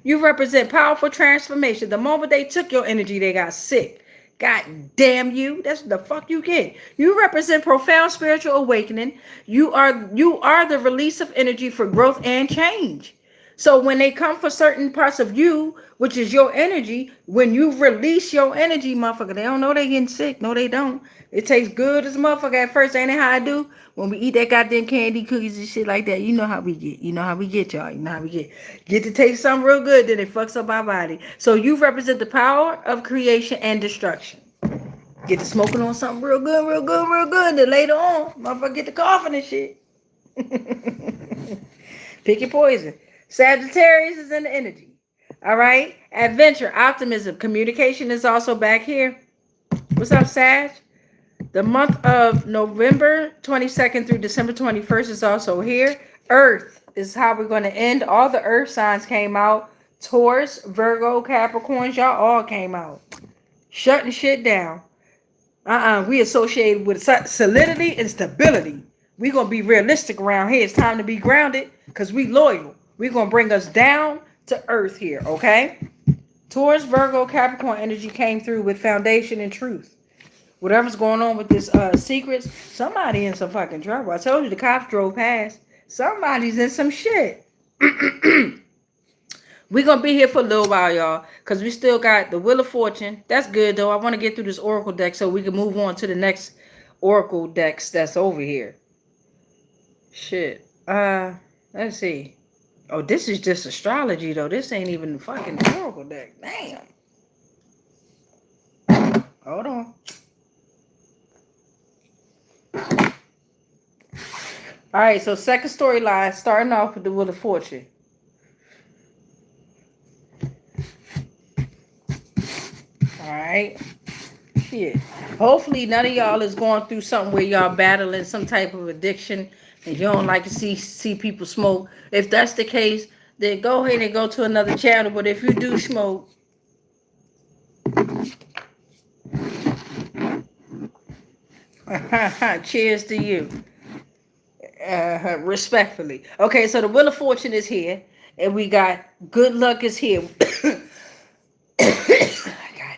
[SPEAKER 1] You represent powerful transformation. The moment they took your energy, they got sick. God damn you. That's the fuck you get. You represent profound spiritual awakening. You are the release of energy for growth and change. So when they come for certain parts of you, which is your energy, when you release your energy, motherfucker, they don't know they getting sick. No, they don't. It tastes good as a motherfucker at first, ain't it how I do? When we eat that goddamn candy, cookies and shit like that, you know how we get. You know how we get, y'all. You know how we get. Get to taste something real good, then it fucks up our body. So you represent the power of creation and destruction. Get to smoking on something real good, real good, real good. Then later on, motherfucker get to coughing and shit. Pick your poison. Sagittarius is in the energy. All right. Adventure, optimism, communication is also back here. What's up, Sag? The month of November 22nd through December 21st is also here. Earth is how we're going to end. All the earth signs came out. Taurus, Virgo, Capricorns, y'all all came out. Shutting shit down. We associated with solidity and stability. We're going to be realistic around here. It's time to be grounded because we loyal. We're going to bring us down to earth here, okay? Taurus, Virgo, Capricorn energy came through with foundation and truth. Whatever's going on with this secrets, somebody in some fucking trouble. I told you the cops drove past. Somebody's in some shit. We're going to be here for a little while, y'all, because we still got the Wheel of Fortune. That's good, though. I want to get through this Oracle deck so we can move on to the next Oracle decks that's over here. Shit. Let's see. Oh, this is just astrology, though. This ain't even the fucking Oracle deck. Damn. Hold on. All right, so second storyline, starting off with the Wheel of Fortune. All right. Shit. Hopefully none of y'all is going through something where y'all battling some type of addiction and you don't like to see people smoke. If that's the case, then go ahead and go to another channel. But if you do smoke, cheers to you. Respectfully. Okay, so the Wheel of Fortune is here. And we got good luck is here.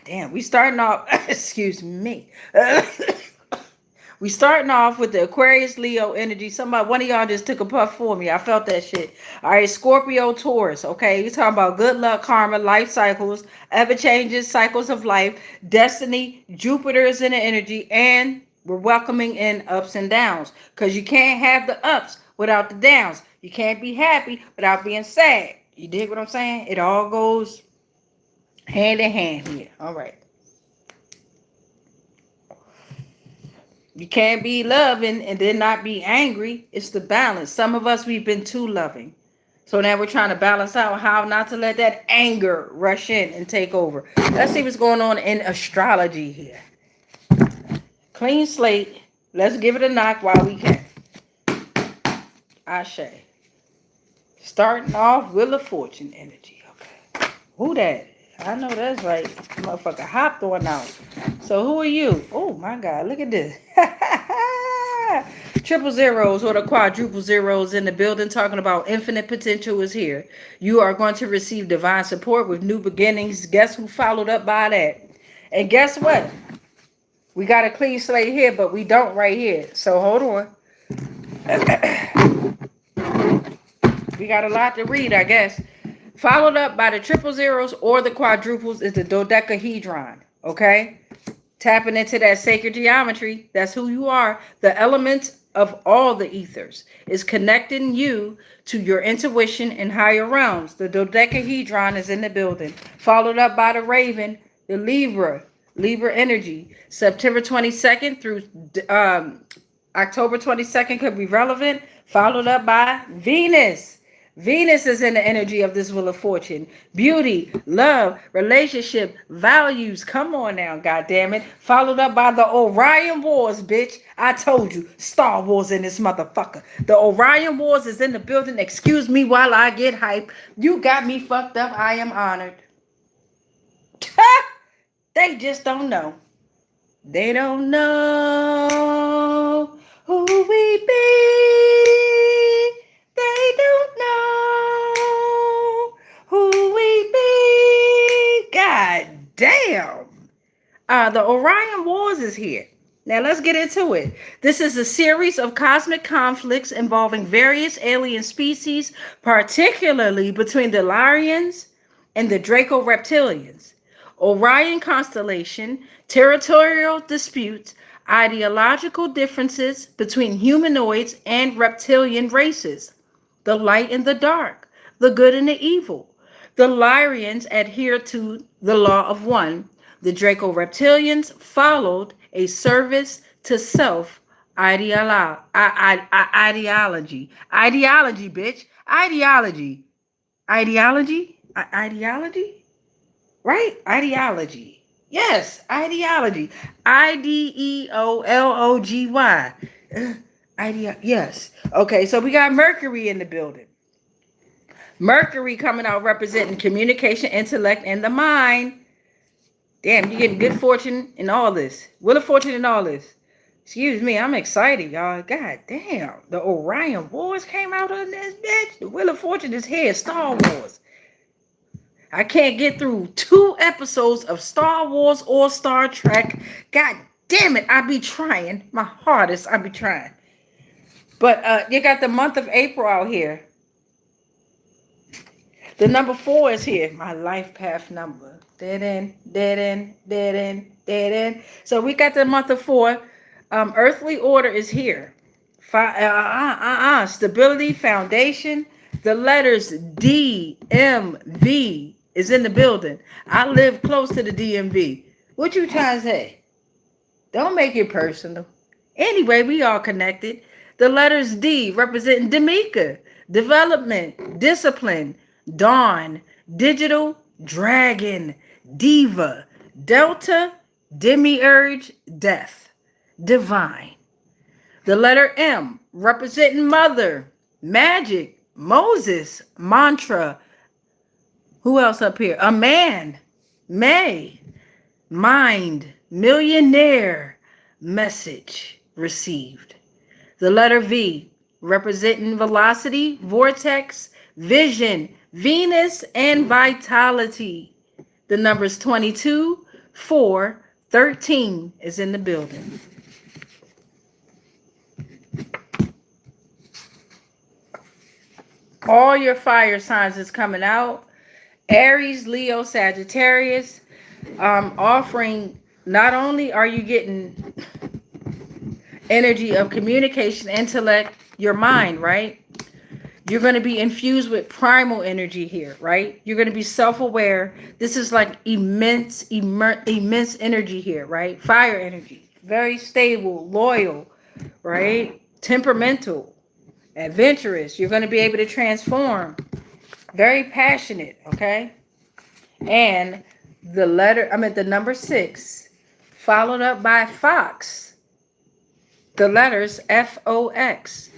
[SPEAKER 1] Damn, we starting off, excuse me. We starting off with the Aquarius Leo energy. One of y'all just took a puff for me. I felt that shit. All right, Scorpio Taurus. Okay, we talking about good luck, karma, life cycles, ever changes, cycles of life, destiny. Jupiter is in the energy, and we're welcoming in ups and downs because you can't have the ups without the downs. You can't be happy without being sad. You dig what I'm saying? It all goes hand in hand here. All right. You can't be loving and then not be angry. It's the balance. Some of us, we've been too loving. So now we're trying to balance out how not to let that anger rush in and take over. Let's see what's going on in astrology here. Clean slate. Let's give it a knock while we can. Ashe. Starting off Wheel of Fortune energy. Okay. Who that? I know that's right. Motherfucker hopped on out. So who are you? Oh my God, look at this. Triple zeros or the quadruple zeros in the building, talking about infinite potential is here. You are going to receive divine support with new beginnings. Guess who followed up by that? And guess what? We got a clean slate here, but we don't right here. So hold on. We got a lot to read, I guess. Followed up by the triple zeros or the quadruples is the dodecahedron. Okay? Tapping into that sacred geometry. That's who you are. The elements of all the ethers is connecting you to your intuition and higher realms. The dodecahedron is in the building. Followed up by the raven, the Libra energy. September 22nd through October 22nd could be relevant. Followed up by Venus. Venus is in the energy of this Wheel of Fortune. Beauty, love, relationship, values. Come on now, goddammit. Followed up by the Orion Wars, bitch. I told you, Star Wars in this motherfucker. The Orion Wars is in the building. Excuse me while I get hype. You got me fucked up. I am honored. They just don't know. They don't know who we be. They don't know the Orion Wars is here. Now let's get into it. This is a series of cosmic conflicts involving various alien species, particularly between the Lyrians and the Draco reptilians. Orion constellation, territorial disputes, ideological differences between humanoids and reptilian races, the light and the dark, the good and the evil. The Lyrians adhere to the law of one. The Draco reptilians followed a service to self ideology. Ideology, bitch. Ideology. Ideology? Right? Ideology. Yes, ideology. Ideology. Yes. Okay, so we got Mercury in the building. Mercury coming out representing communication, intellect, and the mind. Damn, you're getting good fortune in all this. Wheel of Fortune in all this. Excuse me, I'm excited, y'all. God damn. The Orion Wars came out on this bitch. The Wheel of Fortune is here. Star Wars. I can't get through 2 episodes of Star Wars or Star Trek. God damn it, I be trying. My hardest, I be trying. But you got the month of April out here. The number 4 is here. My life path number. Dead end, dead end, dead end, dead end. So we got the month of 4. Earthly order is here. Stability, foundation. The letters D, M, V is in the building. I live close to the DMV. What you trying to say? Don't make it personal. Anyway, we all connected. The letters D representing Demika, development, discipline, dawn, digital, dragon, diva, delta, demiurge, death, divine. The letter M representing mother, magic, Moses, mantra. Who else up here? A man, May, mind, millionaire, message received. The letter V representing velocity, vortex, vision, Venus, and vitality. The numbers 22, 4, 13 is in the building. All your fire signs is coming out. Aries, Leo, Sagittarius. Offering, not only are you getting energy of communication, intellect, your mind, right? You're going to be infused with primal energy here, right? You're going to be self-aware. This is like immense energy here, right? Fire energy. Very stable, loyal, right? Temperamental, adventurous. You're going to be able to transform. Very passionate, okay? And the number 6, followed up by Fox. The letters Fox.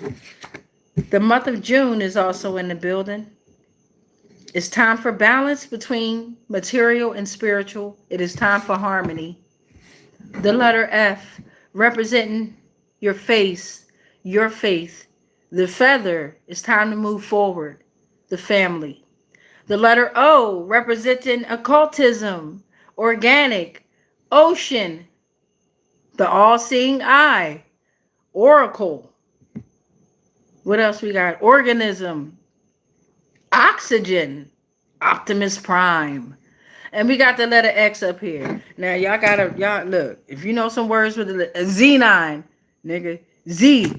[SPEAKER 1] The month of June is also in the building. It's time for balance between material and spiritual. It is time for harmony. The letter F representing your face, your faith. The feather, it's time to move forward. The family. The letter O representing occultism, organic, ocean, the all-seeing eye, oracle. What else we got? Organism, oxygen, Optimus Prime. And we got the letter X up here. Now, y'all look, if you know some words with the Z9, nigga, Z,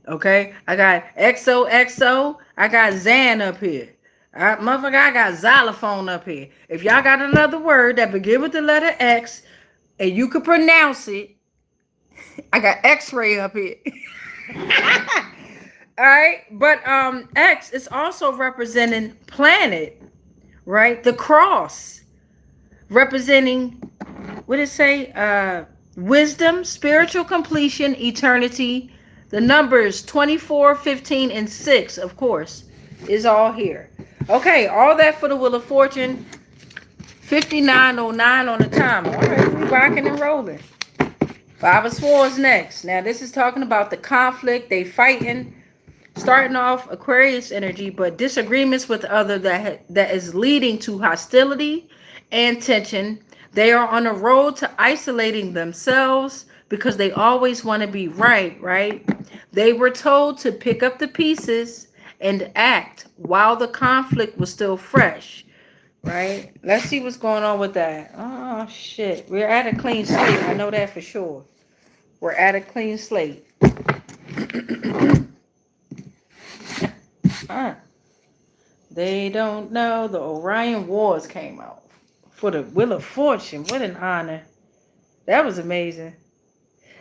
[SPEAKER 1] okay? I got XOXO, I got Zan up here. Motherfucker, I got xylophone up here. If y'all got another word that begin with the letter X, and you can pronounce it, I got X-ray up here. All right, but X is also representing planet, right? The cross, representing, what did it say? Wisdom, spiritual completion, eternity. The numbers 24, 15, and 6, of course, is all here. Okay, all that for the Wheel of Fortune. 59:09 on the timer. All right, we rocking and rolling. 5 of Swords next. Now, this is talking about the conflict. They fighting. Starting off Aquarius energy, but disagreements with other that is leading to hostility and tension. They are on a road to isolating themselves because they always want to be right, right? They were told to pick up the pieces and act while the conflict was still fresh, right? Let's see what's going on with that. Oh, shit. We're at a clean slate. I know that for sure. We're at a clean slate. They don't know the Orion Wars came out for the Wheel of Fortune. What an honor. That was amazing.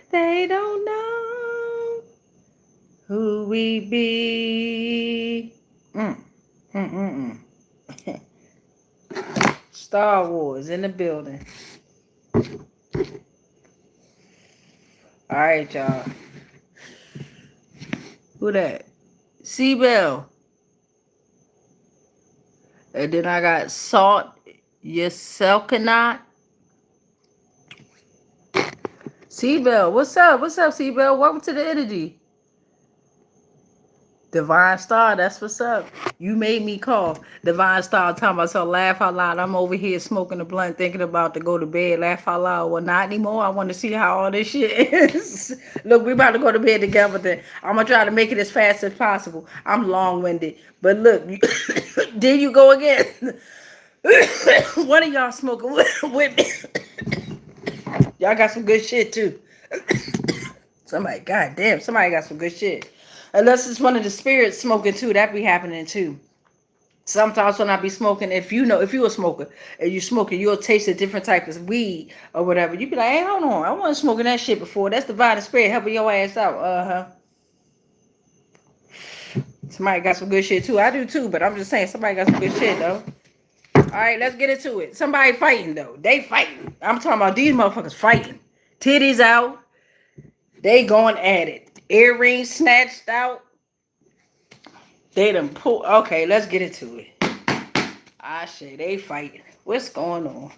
[SPEAKER 1] They don't know who we be. Star Wars in the building. All right, y'all. Who that? C-Bell. And then I got Salt Yeselkanot. C-Bell, what's up? What's up, C-Bell? Welcome to the energy. Divine Star, that's what's up. You made me call. Divine Star talking about so laugh out loud. I'm over here smoking a blunt, thinking about to go to bed, laugh out loud. Well, not anymore. I want to see how all this shit is. Look, we about to go to bed together then. I'm going to try to make it as fast as possible. I'm long-winded. But look, there you go again. One of y'all smoking with me. Y'all got some good shit too. Somebody, goddamn, somebody got some good shit. Unless it's one of the spirits smoking too, that be happening too. Sometimes when I be smoking, if you're a smoker and you smoking, you'll taste a different type of weed or whatever. You be like, hey, hold on, I wasn't smoking that shit before. That's divine spirit helping your ass out. Somebody got some good shit too. I do too, but I'm just saying somebody got some good shit though. All right, let's get into it. Somebody fighting though. They fighting. I'm talking about these motherfuckers fighting. Titties out. They going at it. Earrings snatched out. They done pull. Okay, let's get into it. I say they fighting. What's going on?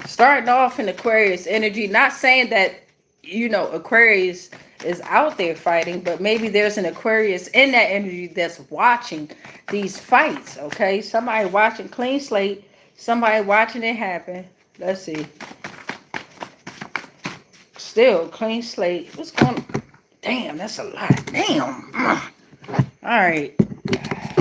[SPEAKER 1] Starting off in Aquarius energy. Not saying that, Aquarius is out there fighting, but maybe there's an Aquarius in that energy that's watching these fights, okay? Somebody watching clean slate. Somebody watching it happen. Let's see. Still clean slate. What's going on? Damn, that's a lot. Damn. All right. Damn.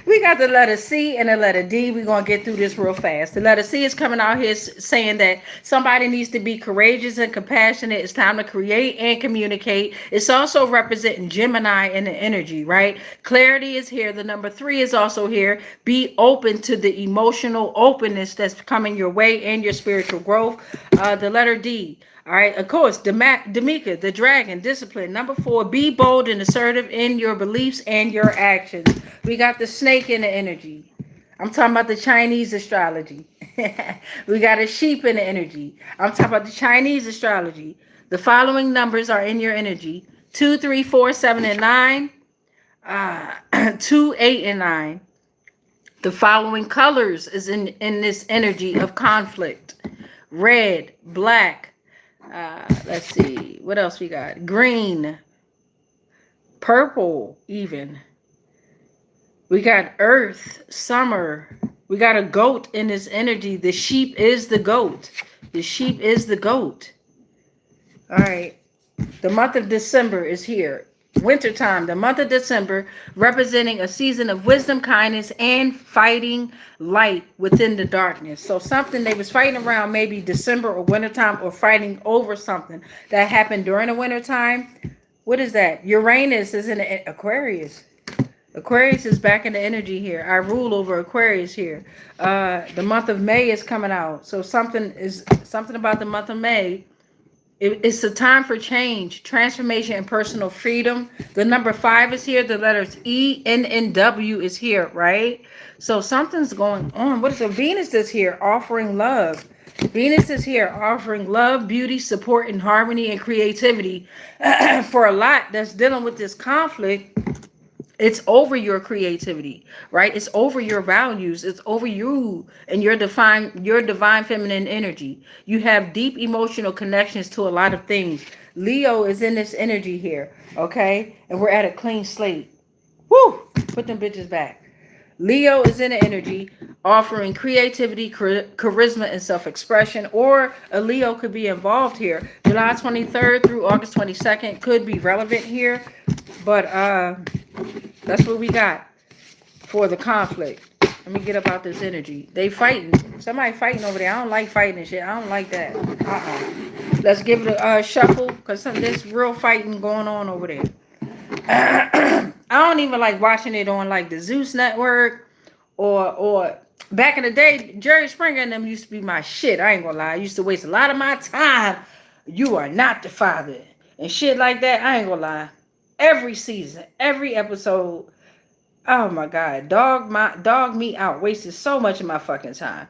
[SPEAKER 1] We got the letter C and the letter D. We're going to get through this real fast. The letter C is coming out here saying that somebody needs to be courageous and compassionate. It's time to create and communicate. It's also representing Gemini in the energy, right? Clarity is here. The number 3 is also here. Be open to the emotional openness that's coming your way and your spiritual growth. The letter D. All right, of course, Demika, the dragon, discipline. Number 4, be bold and assertive in your beliefs and your actions. We got the snake in the energy. I'm talking about the Chinese astrology. We got a sheep in the energy. I'm talking about the Chinese astrology. The following numbers are in your energy. 2, 3, 4, 7, and 9. 2, 8, and 9. The following colors is in this energy of conflict. Red, black. Let's see. What else we got? Green. Purple, even. We got earth, summer. We got a goat in this energy. The sheep is the goat. The sheep is the goat. All right. The month of December is here. Wintertime, the month of December, representing a season of wisdom, kindness, and fighting light within the darkness. So something they was fighting around maybe December or wintertime, or fighting over something that happened during the wintertime. What is that? Uranus is in Aquarius. Aquarius is back in the energy here. I rule over Aquarius here. The month of May is coming out. So something about the month of May. It's a time for change, transformation, and personal freedom. The number 5 is here. The letters E, N, and W is here, right? So something's going on. What is it? Venus is here offering love. Venus is here offering love, beauty, support, and harmony and creativity. For a lot that's dealing with this conflict, it's over your creativity, right? It's over your values. It's over you and your divine feminine energy. You have deep emotional connections to a lot of things. Leo is in this energy here, okay? And we're at a clean slate. Woo! Put them bitches back. Leo is in the energy, offering creativity, charisma, and self-expression. Or a Leo could be involved here. July 23rd through August 22nd could be relevant here. But that's what we got for the conflict. Let me get up out this energy. They fighting. Somebody fighting over there. I don't like fighting and shit. I don't like that. Let's give it a shuffle, because there's real fighting going on over there. I don't even like watching it on like the Zeus Network or back in the day, Jerry Springer and them used to be my shit. I ain't gonna lie. I used to waste a lot of my time. You are not the father. And shit like that. I ain't gonna lie. Every season, every episode. Oh my God. Dog me out. Wasted so much of my fucking time.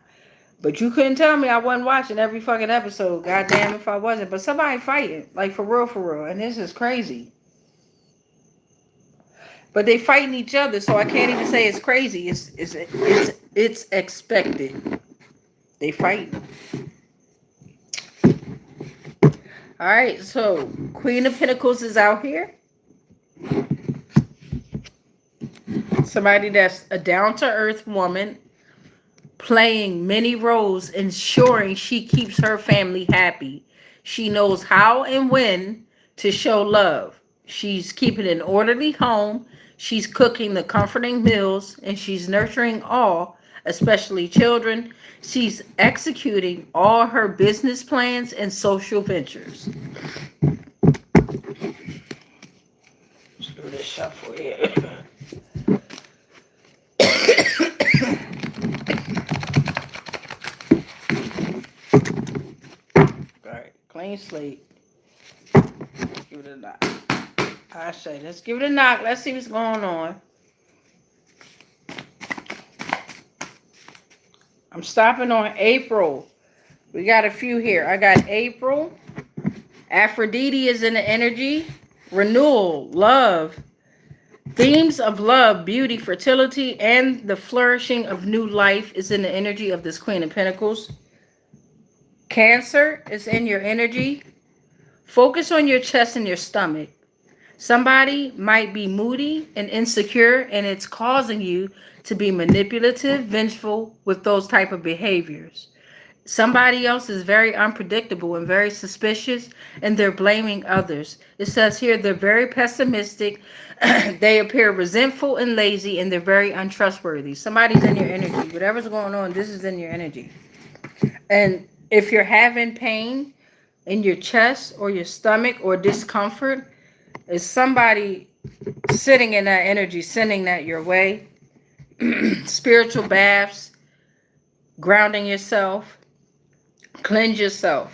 [SPEAKER 1] But you couldn't tell me I wasn't watching every fucking episode. Goddamn if I wasn't. But somebody fighting. Like for real, for real. And this is crazy. But they fighting each other, so I can't even say it's crazy. It's expected. They fighting. All right, so Queen of Pentacles is out here. Somebody that's a down-to-earth woman, playing many roles, ensuring she keeps her family happy. She knows how and when to show love. She's keeping an orderly home. She's cooking the comforting meals, and she's nurturing all, especially children. She's executing all her business plans and social ventures. Let's do this shuffle here. Alright, clean slate. Give it a knock. I say, let's give it a knock. Let's see what's going on. I'm stopping on April. We got a few here. I got April. Aphrodite is in the energy. Renewal, love. Themes of love, beauty, fertility, and the flourishing of new life is in the energy of this Queen of Pentacles. Cancer is in your energy. Focus on your chest and your stomach. Somebody might be moody and insecure, and it's causing you to be manipulative, vengeful with those type of behaviors. Somebody else is very unpredictable and very suspicious, and they're blaming others. It says here they're very pessimistic. They appear resentful and lazy, and they're very untrustworthy. Somebody's in your energy. Whatever's going on, this is in your energy. And if you're having pain in your chest or your stomach or discomfort, is somebody sitting in that energy, sending that your way. Spiritual baths, grounding yourself, cleanse yourself.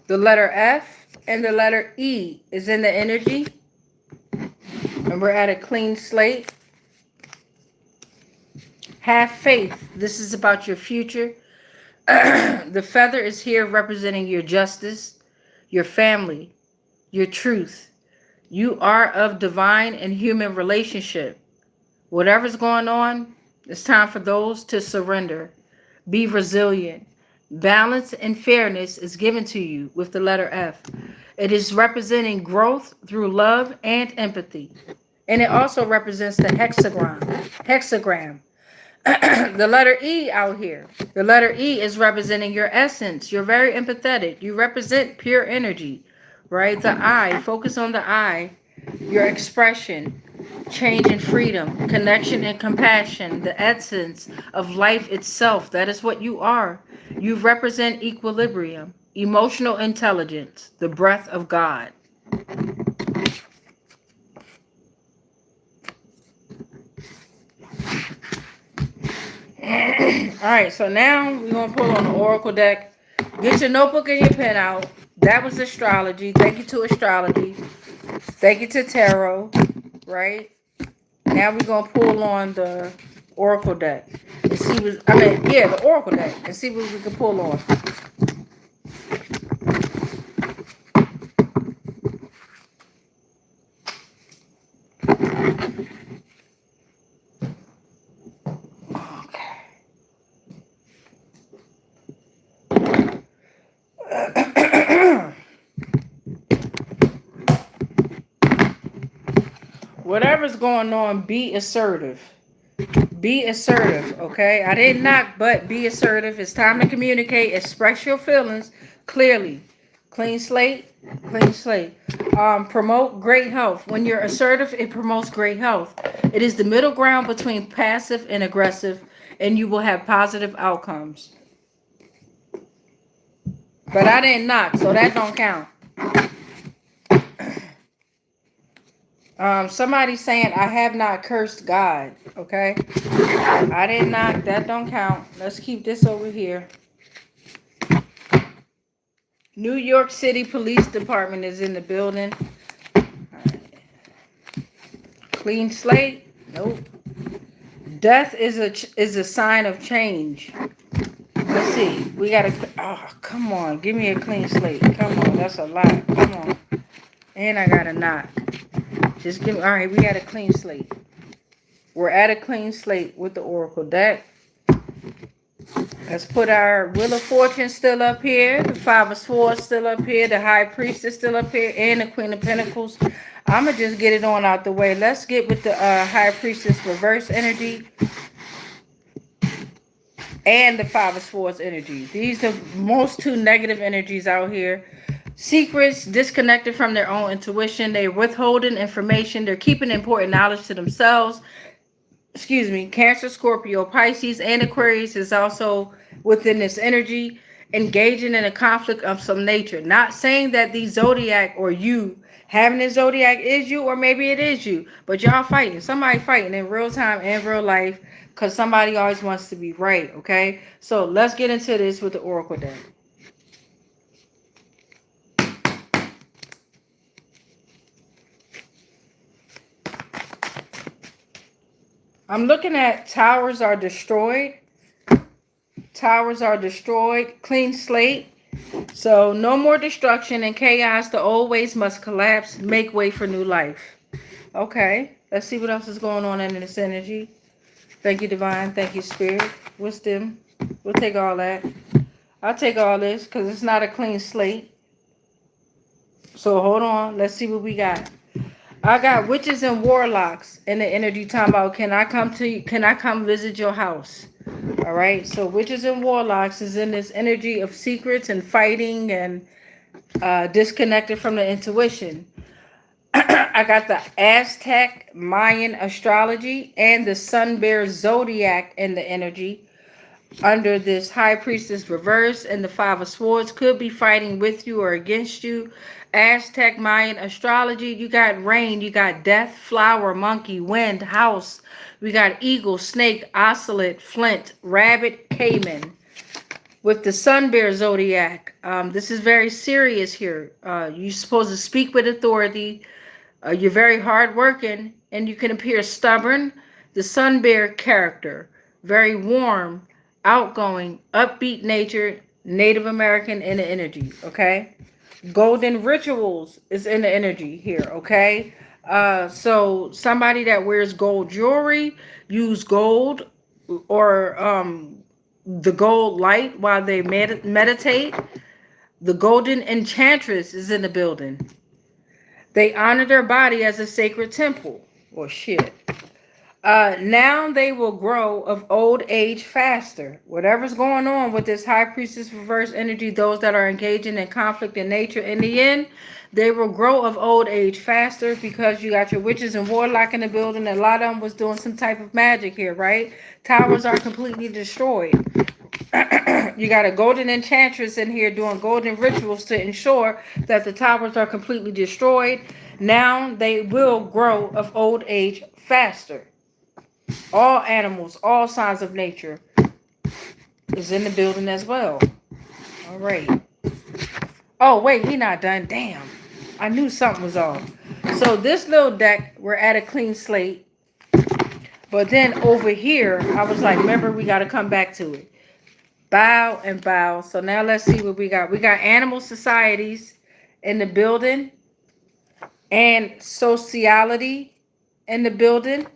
[SPEAKER 1] The letter F and the letter E is in the energy. And we're at a clean slate. Have faith. This is about your future. The feather is here representing your justice, your family, your truth. You are of divine and human relationship. Whatever's going on, it's time for those to surrender. Be resilient. Balance and fairness is given to you with the letter F. It is representing growth through love and empathy. And it also represents the hexagram. The letter E out here. The letter E is representing your essence. You're very empathetic. You represent pure energy, right? The I, focus on the I, your expression, change and freedom, connection and compassion, the essence of life itself. That is what you are. You represent equilibrium, emotional intelligence, the breath of God. All right, so now we're going to pull on the Oracle deck. Get your notebook and your pen out. That was astrology. Thank you to astrology. Thank you to tarot, right? Now we're going to pull on the Oracle deck and see what, the Oracle deck and see what we can pull on. whatever's going on, be assertive. Be assertive, okay? I didn't knock, but be assertive. It's time to communicate. Express your feelings clearly. Clean slate, clean slate. Promote great health. When you're assertive, it promotes great health. It is the middle ground between passive and aggressive, and you will have positive outcomes. But I didn't knock, so that don't count. Somebody saying I have not cursed God. Okay, I didn't knock. That don't count. Let's keep this over here. New York City Police Department is in the building. Clean slate. Nope. Death is a sign of change. Let's see. We gotta. Oh, come on. Give me a clean slate. Come on. That's a lot. Come on. And I got a knock. Just give me. All right. We got a clean slate. We're at a clean slate with the Oracle deck. Let's put our Wheel of Fortune still up here. The Five of Swords still up here. The High Priestess still up here. And the Queen of Pentacles. I'm going to just get it on out the way. Let's get with the High Priestess reverse energy. And the Five of Swords energy. These are most two negative energies out here. Secrets, disconnected from their own intuition. They're withholding information. They're keeping important knowledge to themselves. Excuse me. Cancer, Scorpio, Pisces, and Aquarius is also within this energy. Engaging in a conflict of some nature. Not saying that the zodiac or you having a zodiac is you, or maybe it is you. But y'all fighting. Somebody fighting in real time and real life. Because somebody always wants to be right. Okay. So let's get into this with the Oracle deck. I'm looking at towers are destroyed. Towers are destroyed. Clean slate. So no more destruction and chaos. The old ways must collapse. Make way for new life. Okay. Let's see what else is going on in this energy. Thank you, Divine. Thank you, Spirit. Wisdom. We'll take all that. I'll take all this because it's not a clean slate. So hold on. Let's see what we got. I got witches and warlocks in the energy talking about, can I come to you? Can I come visit your house? All right. So witches and warlocks is in this energy of secrets and fighting and disconnected from the intuition. I got the Aztec Mayan astrology and the Sun Bear Zodiac in the energy. Under this High Priestess reverse and the Five of Swords could be fighting with you or against you. Aztec Mayan astrology, you got rain, you got death, flower, monkey, wind, house. We got eagle, snake, ocelot, flint, rabbit, caiman. With the Sun Bear Zodiac, this is very serious here. You're supposed to speak with authority. You're very hardworking and you can appear stubborn. The Sun Bear character, very warm, outgoing, upbeat nature, Native American in the energy, okay? Golden rituals is in the energy here, okay? So somebody that wears gold jewelry, use gold or the gold light while they meditate. The golden enchantress is in the building. They honor their body as a sacred temple. Well, shit. Now they will grow of old age faster. Whatever's going on with this High Priestess reverse energy, those that are engaging in conflict in nature, in the end, they will grow of old age faster because you got your witches and warlock in the building. A lot of them was doing some type of magic here, right? Towers are completely destroyed. You got a golden enchantress in here doing golden rituals to ensure that the towers are completely destroyed. Now they will grow of old age faster. All animals, all signs of nature is in the building as well. All right. Oh, wait, he not done. Damn. I knew something was off. So this little deck, we're at a clean slate. But then over here, I was like, remember, we got to come back to it. Bow and bow. So now let's see what we got. We got animal societies in the building. And sociality in the building.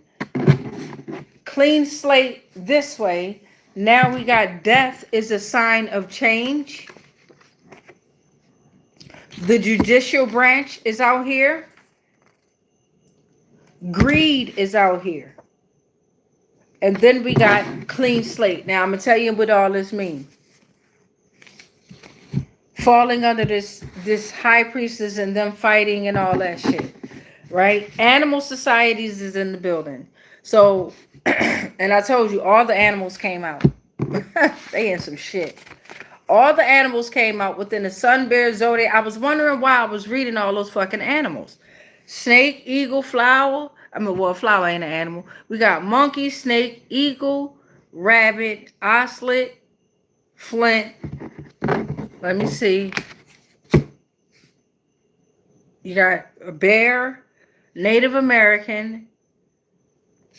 [SPEAKER 1] Clean slate this way. Now we got death is a sign of change. The judicial branch is out here. Greed is out here. And then we got clean slate. Now I'm gonna tell you what all this means. Falling under this high priestess and them fighting and all that shit. Right? Animal societies is in the building. So and I told you all the animals came out. They in some shit. All the animals came out within the sun, bear, zodiac. I was wondering why I was reading all those fucking animals. Snake, eagle, flower. I mean, well, flower ain't an animal. We got monkey, snake, eagle, rabbit, ocelot, flint. Let me see. You got a bear, Native American.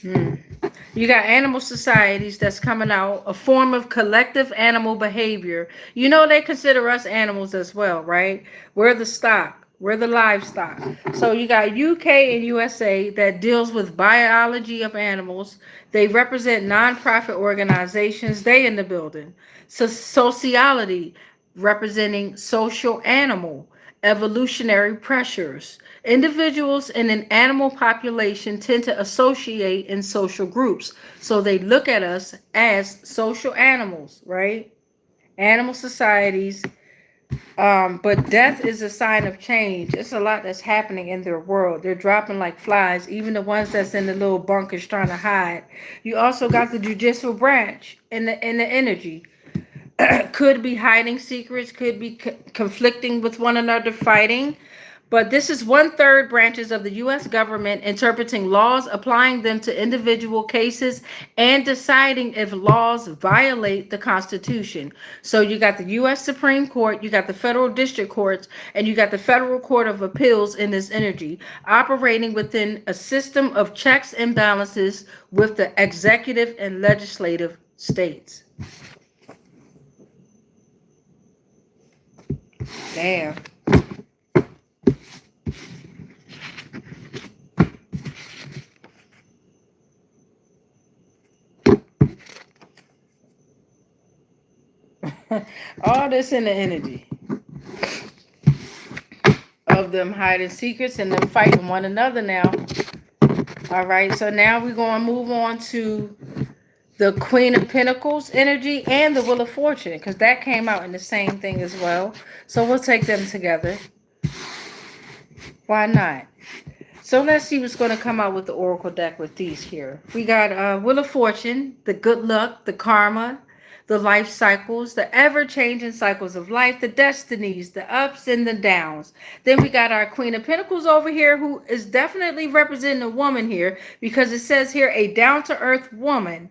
[SPEAKER 1] You got animal societies that's coming out, a form of collective animal behavior. You know they consider us animals as well, right? We're the stock. We're the livestock. So you got UK and USA that deals with biology of animals. They represent nonprofit organizations. They in the building. So sociality representing social animal, evolutionary pressures. Individuals in an animal population tend to associate in social groups. So they look at us as social animals, right? Animal societies. But death is a sign of change. It's a lot that's happening in their world. They're dropping like flies, even the ones that's in the little bunkers trying to hide. You also got the judicial branch in the energy. Could be hiding secrets, could be conflicting with one another, fighting. But this is 1/3 branches of the U.S. government interpreting laws, applying them to individual cases, and deciding if laws violate the Constitution. So you got the U.S. Supreme Court, you got the federal district courts, and you got the Federal Court of Appeals in this energy, operating within a system of checks and balances with the executive and legislative states. Damn. All this in the energy of them hiding secrets and them fighting one another now. All right, so now we're going to move on to the Queen of Pentacles energy and the Wheel of Fortune, because that came out in the same thing as well. So we'll take them together. Why not? So let's see what's going to come out with the Oracle deck with these here. We got Wheel of Fortune, the good luck, the karma, the life cycles, the ever-changing cycles of life, the destinies, the ups and the downs. Then we got our Queen of Pentacles over here, who is definitely representing a woman here, because it says here a down-to-earth woman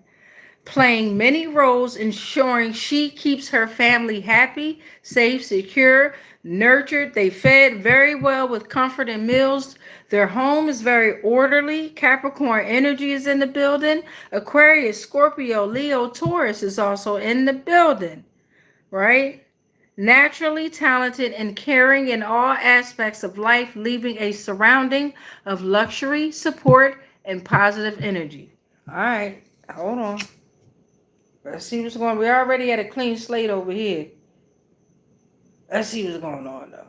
[SPEAKER 1] playing many roles, ensuring she keeps her family happy, safe, secure, nurtured. They fed very well with comfort and meals. Their home is very orderly. Capricorn energy is in the building. Aquarius, Scorpio, Leo, Taurus is also in the building, right? Naturally talented and caring in all aspects of life, leaving a surrounding of luxury, support, and positive energy. All right, hold on. Let's see what's going on. We already had a clean slate over here. Let's see what's going on, though.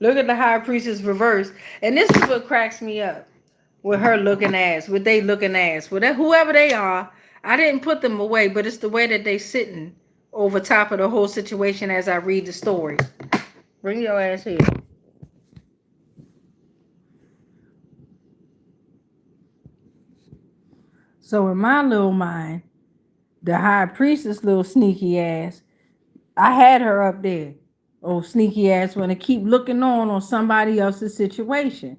[SPEAKER 1] Look at the High Priestess reverse. And this is what cracks me up with her looking ass, with they looking ass. With whoever they are, I didn't put them away, but it's the way that they sitting over top of the whole situation as I read the story. Bring your ass here. So in my little mind, the High Priestess little sneaky ass, I had her up there. Oh, sneaky ass want to keep looking on somebody else's situation.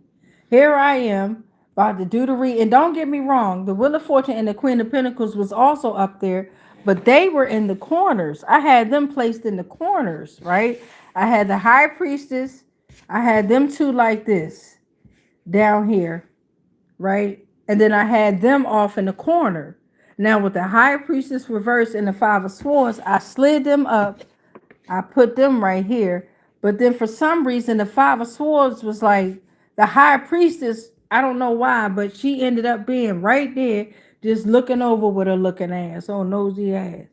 [SPEAKER 1] Here I am about to do the read. And don't get me wrong, the Wheel of Fortune and the Queen of Pentacles was also up there, but they were in the corners. I had them placed in the corners, right? I had the High Priestess. I had them two like this down here, right? And then I had them off in the corner. Now with the High Priestess reverse and the Five of Swords, I slid them up. I put them right here. But then for some reason, the Five of Swords was like the High Priestess. I don't know why, but she ended up being right there, just looking over with her looking ass. Oh, nosy ass.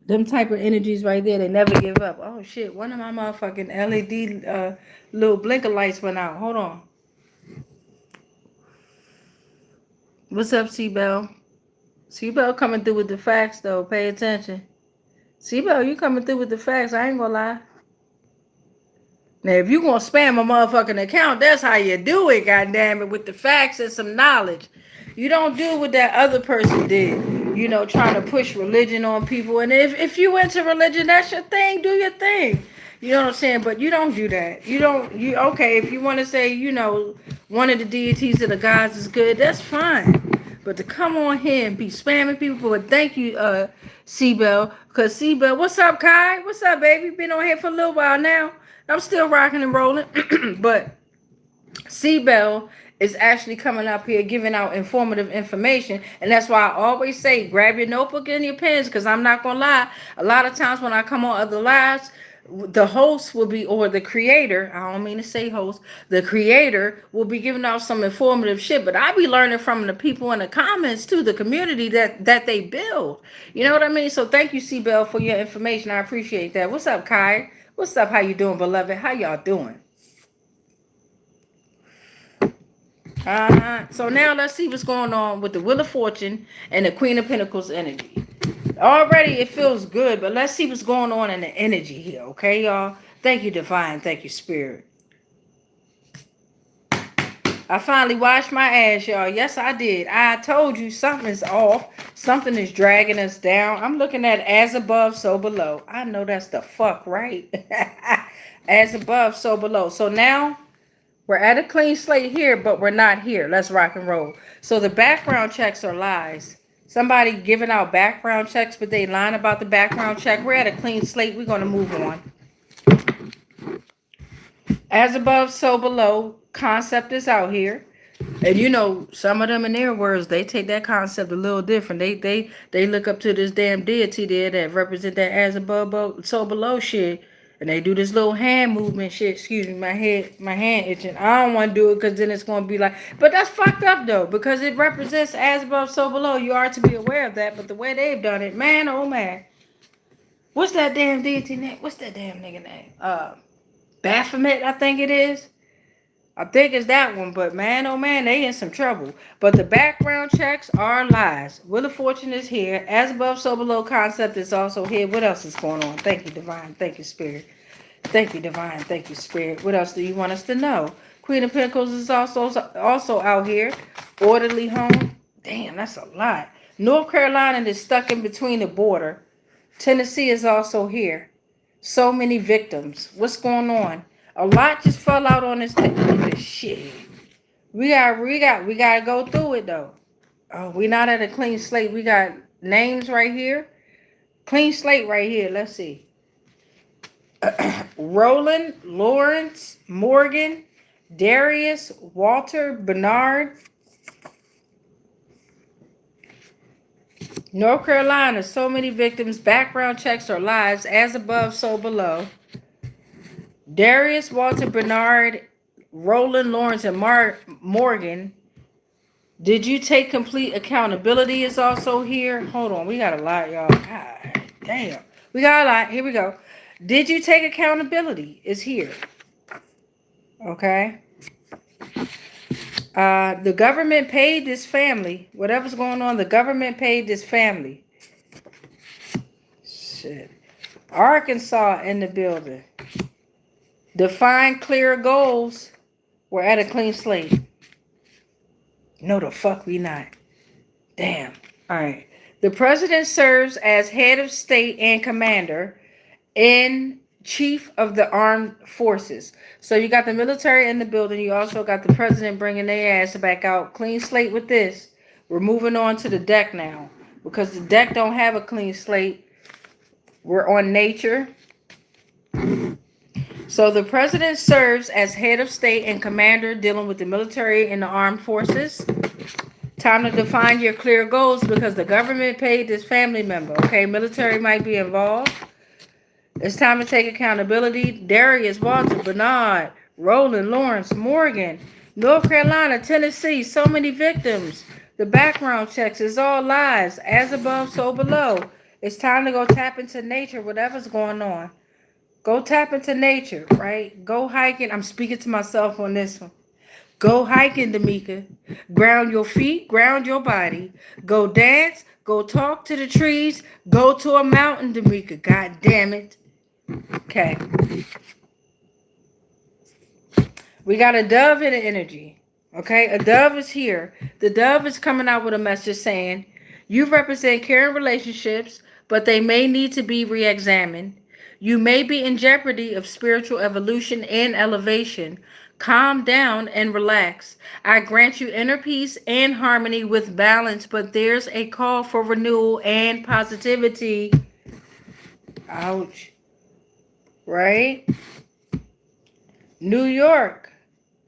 [SPEAKER 1] Them type of energies right there, they never give up. Oh, shit. One of my motherfucking LED little blinker lights went out. Hold on. What's up, C-Bell? C-Bell coming through with the facts, though. Pay attention. C-Bell, you coming through with the facts. I ain't gonna lie. Now, if you gonna spam a motherfucking account, that's how you do it, goddammit, with the facts and some knowledge. You don't do what that other person did, trying to push religion on people. And if you into religion, that's your thing, do your thing. You know what I'm saying? But you don't do that. Okay, if you want to say, one of the deities of the gods is good, that's fine. But to come on here and be spamming people, but thank you, C-Bell. Because C-Bell, what's up, Kai? What's up, baby? Been on here for a little while now. I'm still rocking and rolling. But C-Bell is actually coming up here giving out informative information. And that's why I always say, grab your notebook and your pens, because I'm not going to lie. A lot of times when I come on other lives, the host will be, or the creator, I don't mean to say host, the creator will be giving out some informative shit, but I be learning from the people in the comments too, the community that they build. You know what I mean? So thank you, C-Bell, for your information. I appreciate that. What's up, Kai? What's up? How you doing, beloved? How y'all doing? So now let's see what's going on with the Wheel of Fortune and the Queen of Pentacles energy. Already it feels good, but let's see what's going on in the energy here, okay, y'all? Thank you, Divine. Thank you, Spirit. I finally washed my ass, y'all. Yes, I did. I told you something's off. Something is dragging us down. I'm looking at as above, so below. I know that's the fuck, right? As above, so below. So now we're at a clean slate here, but we're not here. Let's rock and roll. So the background checks are lies. Somebody giving out background checks, but they lying about the background check. We're at a clean slate. We're going to move on. As above, so below. Concept is out here. And some of them in their words, they take that concept a little different. They look up to this damn deity there that represent that as above, so below shit. And they do this little hand movement shit. Excuse me, my hand itching. I don't want to do it because then it's going to be like... But that's fucked up, though, because it represents as above, so below. You are to be aware of that. But the way they've done it, man, oh, man. What's that damn deity name? What's that damn nigga name? Baphomet, I think it is. I think it's that one. But, man, oh, man, they in some trouble. But the background checks are lies. Wheel of Fortune is here. As above, so below concept is also here. What else is going on? Thank you, Divine. Thank you, Spirit. Thank you, Divine. Thank you, Spirit. What else do you want us to know? Queen of Pentacles is also out here. Orderly home. Damn, that's a lot. North Carolina is stuck in between the border. Tennessee is also here. So many victims. What's going on? A lot just fell out on this shit. We gotta go through it though. Oh, we not at a clean slate. We got names right here. Clean slate right here. Let's see. Roland, Lawrence, Morgan, Darius, Walter, Bernard. North Carolina, so many victims. Background checks are lies. As above, so below. Darius, Walter, Bernard, Roland, Lawrence, and Morgan. Did you take complete accountability is also here. Hold on. We got a lot, y'all. God damn. We got a lot. Here we go. Did you take accountability is here. Okay. The government paid this family. Whatever's going on, the government paid this family. Shit. Arkansas in the building. Define clear goals. We're at a clean slate. No, the fuck we not. Damn. All right. The president serves as head of state and commander and chief of the armed forces. So you got the military in the building. You also got the president bringing their ass back out. Clean slate with this. We're moving on to the deck now because the deck don't have a clean slate. We're on nature. So the president serves as head of state and commander dealing with the military and the armed forces. Time to define your clear goals because the government paid this family member. Okay, military might be involved. It's time to take accountability. Darius, Walter, Bernard, Roland, Lawrence, Morgan, North Carolina, Tennessee, so many victims. The background checks is all lies. As above, so below. It's time to go tap into nature, whatever's going on. Go tap into nature, right? Go hiking. I'm speaking to myself on this one. Go hiking, D'Amica. Ground your feet, ground your body. Go dance, go talk to the trees, go to a mountain, D'Amica. God damn it. Okay. We got a dove in the energy. Okay, a dove is here. The dove is coming out with a message saying, you represent caring relationships, but they may need to be re-examined. You may be in jeopardy of spiritual evolution and elevation. Calm down and relax. I grant you inner peace and harmony with balance, but there's a call for renewal and positivity. Ouch. Right? New York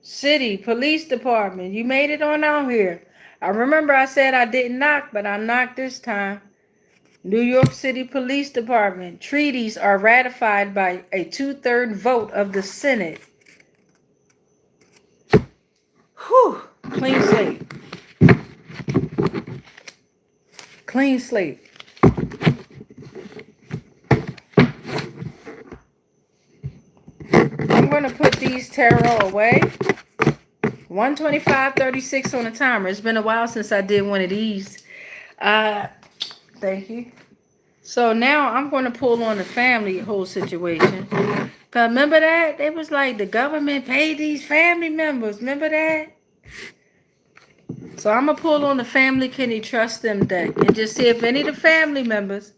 [SPEAKER 1] City Police Department. You made it on out here. I remember I said I didn't knock, but I knocked this time. New York City Police Department. Treaties are ratified by a 2/3 vote of the Senate. Whew. Clean slate. Clean slate. I'm going to put these tarot away. 125.36 on the timer. It's been a while since I did one of these. Thank you. So now I'm going to pull on the family whole situation. Because remember that? They was like, the government paid these family members. Remember that? So I'm going to pull on the family Can You Trust Them deck and just see if any of the family members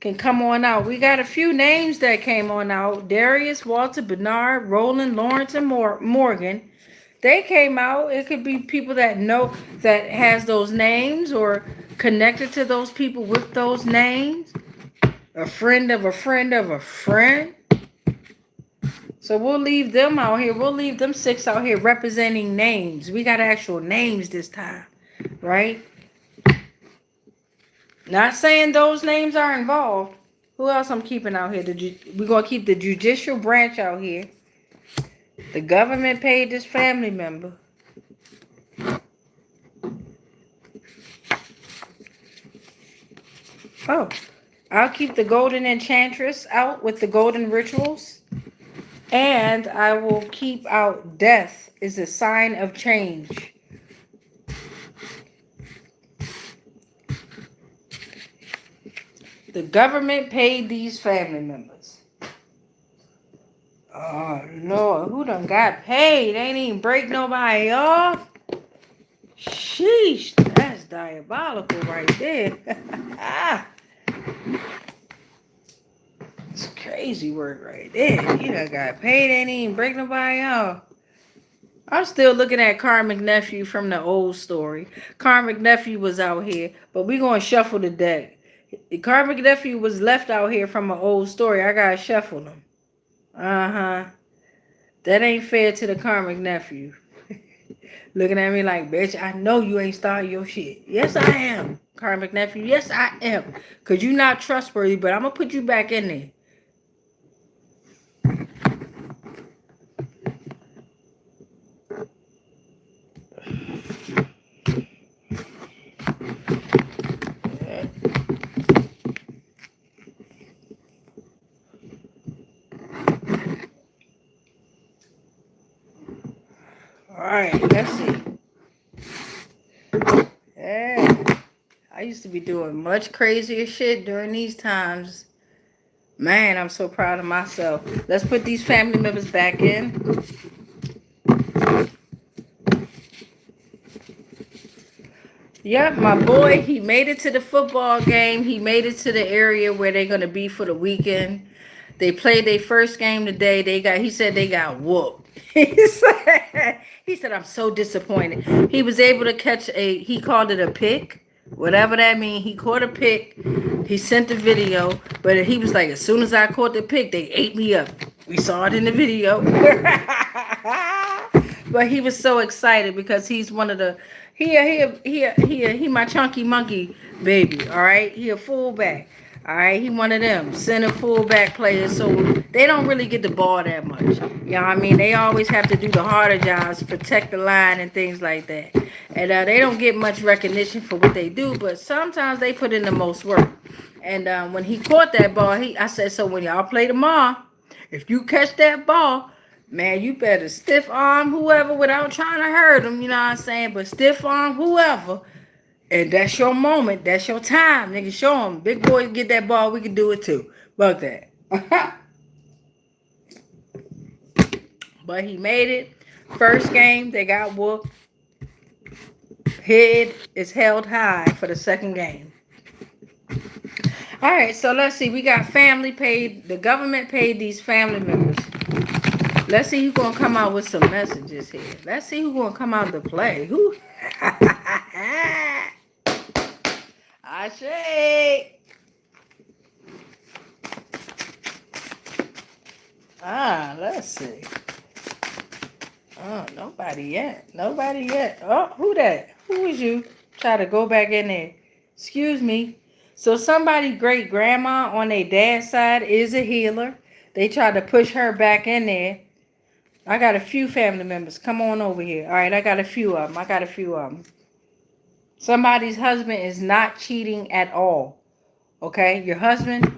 [SPEAKER 1] can come on out. We got a few names that came on out. Darius, Walter, Bernard, Roland, Lawrence, and Morgan. They came out. It could be people that know, that has those names or connected to those people with those names. A friend of a friend of a friend. So we'll leave them out here. We'll leave them 6 out here representing names. We got actual names this time, right? Not saying those names are involved. Who else I'm keeping out here? We're going to keep the judicial branch out here. The government paid this family member. Oh, I'll keep the golden enchantress out with the golden rituals. And I will keep out death is a sign of change. The government paid these family members. Oh, Lord, who done got paid? They ain't even break nobody off. Sheesh, that's diabolical right there. It's crazy work right there. You done got paid, ain't even break nobody off. I'm still looking at Karmic Nephew from the old story. Karmic Nephew was out here, but we going to shuffle the deck. Karmic Nephew was left out here from an old story. I got to shuffle them. That ain't fair to the Karmic Nephew. Looking at me like, bitch, I know you ain't starting your shit. Yes, I am, Karmic Nephew. Yes, I am. Because you're not trustworthy, but I'm going to put you back in there. Alright, let's see. Yeah. I used to be doing much crazier shit during these times. Man, I'm so proud of myself. Let's put these family members back in. Yep, my boy, he made it to the football game. He made it to the area where they're going to be for the weekend. They played their first game today. He said they got whooped. He said, I'm so disappointed. He was able to catch he called it a pick. Whatever that means. He caught a pick. He sent the video. But he was like, as soon as I caught the pick, they ate me up. We saw it in the video. But he was so excited because he's one of the, he my chunky monkey baby. All right. He a fullback. All right, he one of them center fullback players, so they don't really get the ball that much. You know what I mean? They always have to do the harder jobs, protect the line and things like that. And they don't get much recognition for what they do, but sometimes they put in the most work. And when he caught that ball, I said, so when y'all play tomorrow, if you catch that ball, Man, you better stiff arm whoever without trying to hurt them, you know what I'm saying? But stiff arm whoever, and that's your moment. That's your time, nigga. Show them. Big boys get that ball, we can do it too. Fuck that. But he made it. First game, they got whooped. Head is held high for the second game. All right, so let's see. We got family paid. The government paid these family members. Let's see who's going to come out with some messages here. Let's see who's going to come out to play. Who? I say. Let's see. Oh, nobody yet. Nobody yet. Oh, who that? Who is you? Try to go back in there. Excuse me. So somebody great grandma on their dad's side is a healer. They tried to push her back in there. I got a few family members. Come on over here. All right, I got a few of them. Somebody's husband is not cheating at all. Okay, your husband,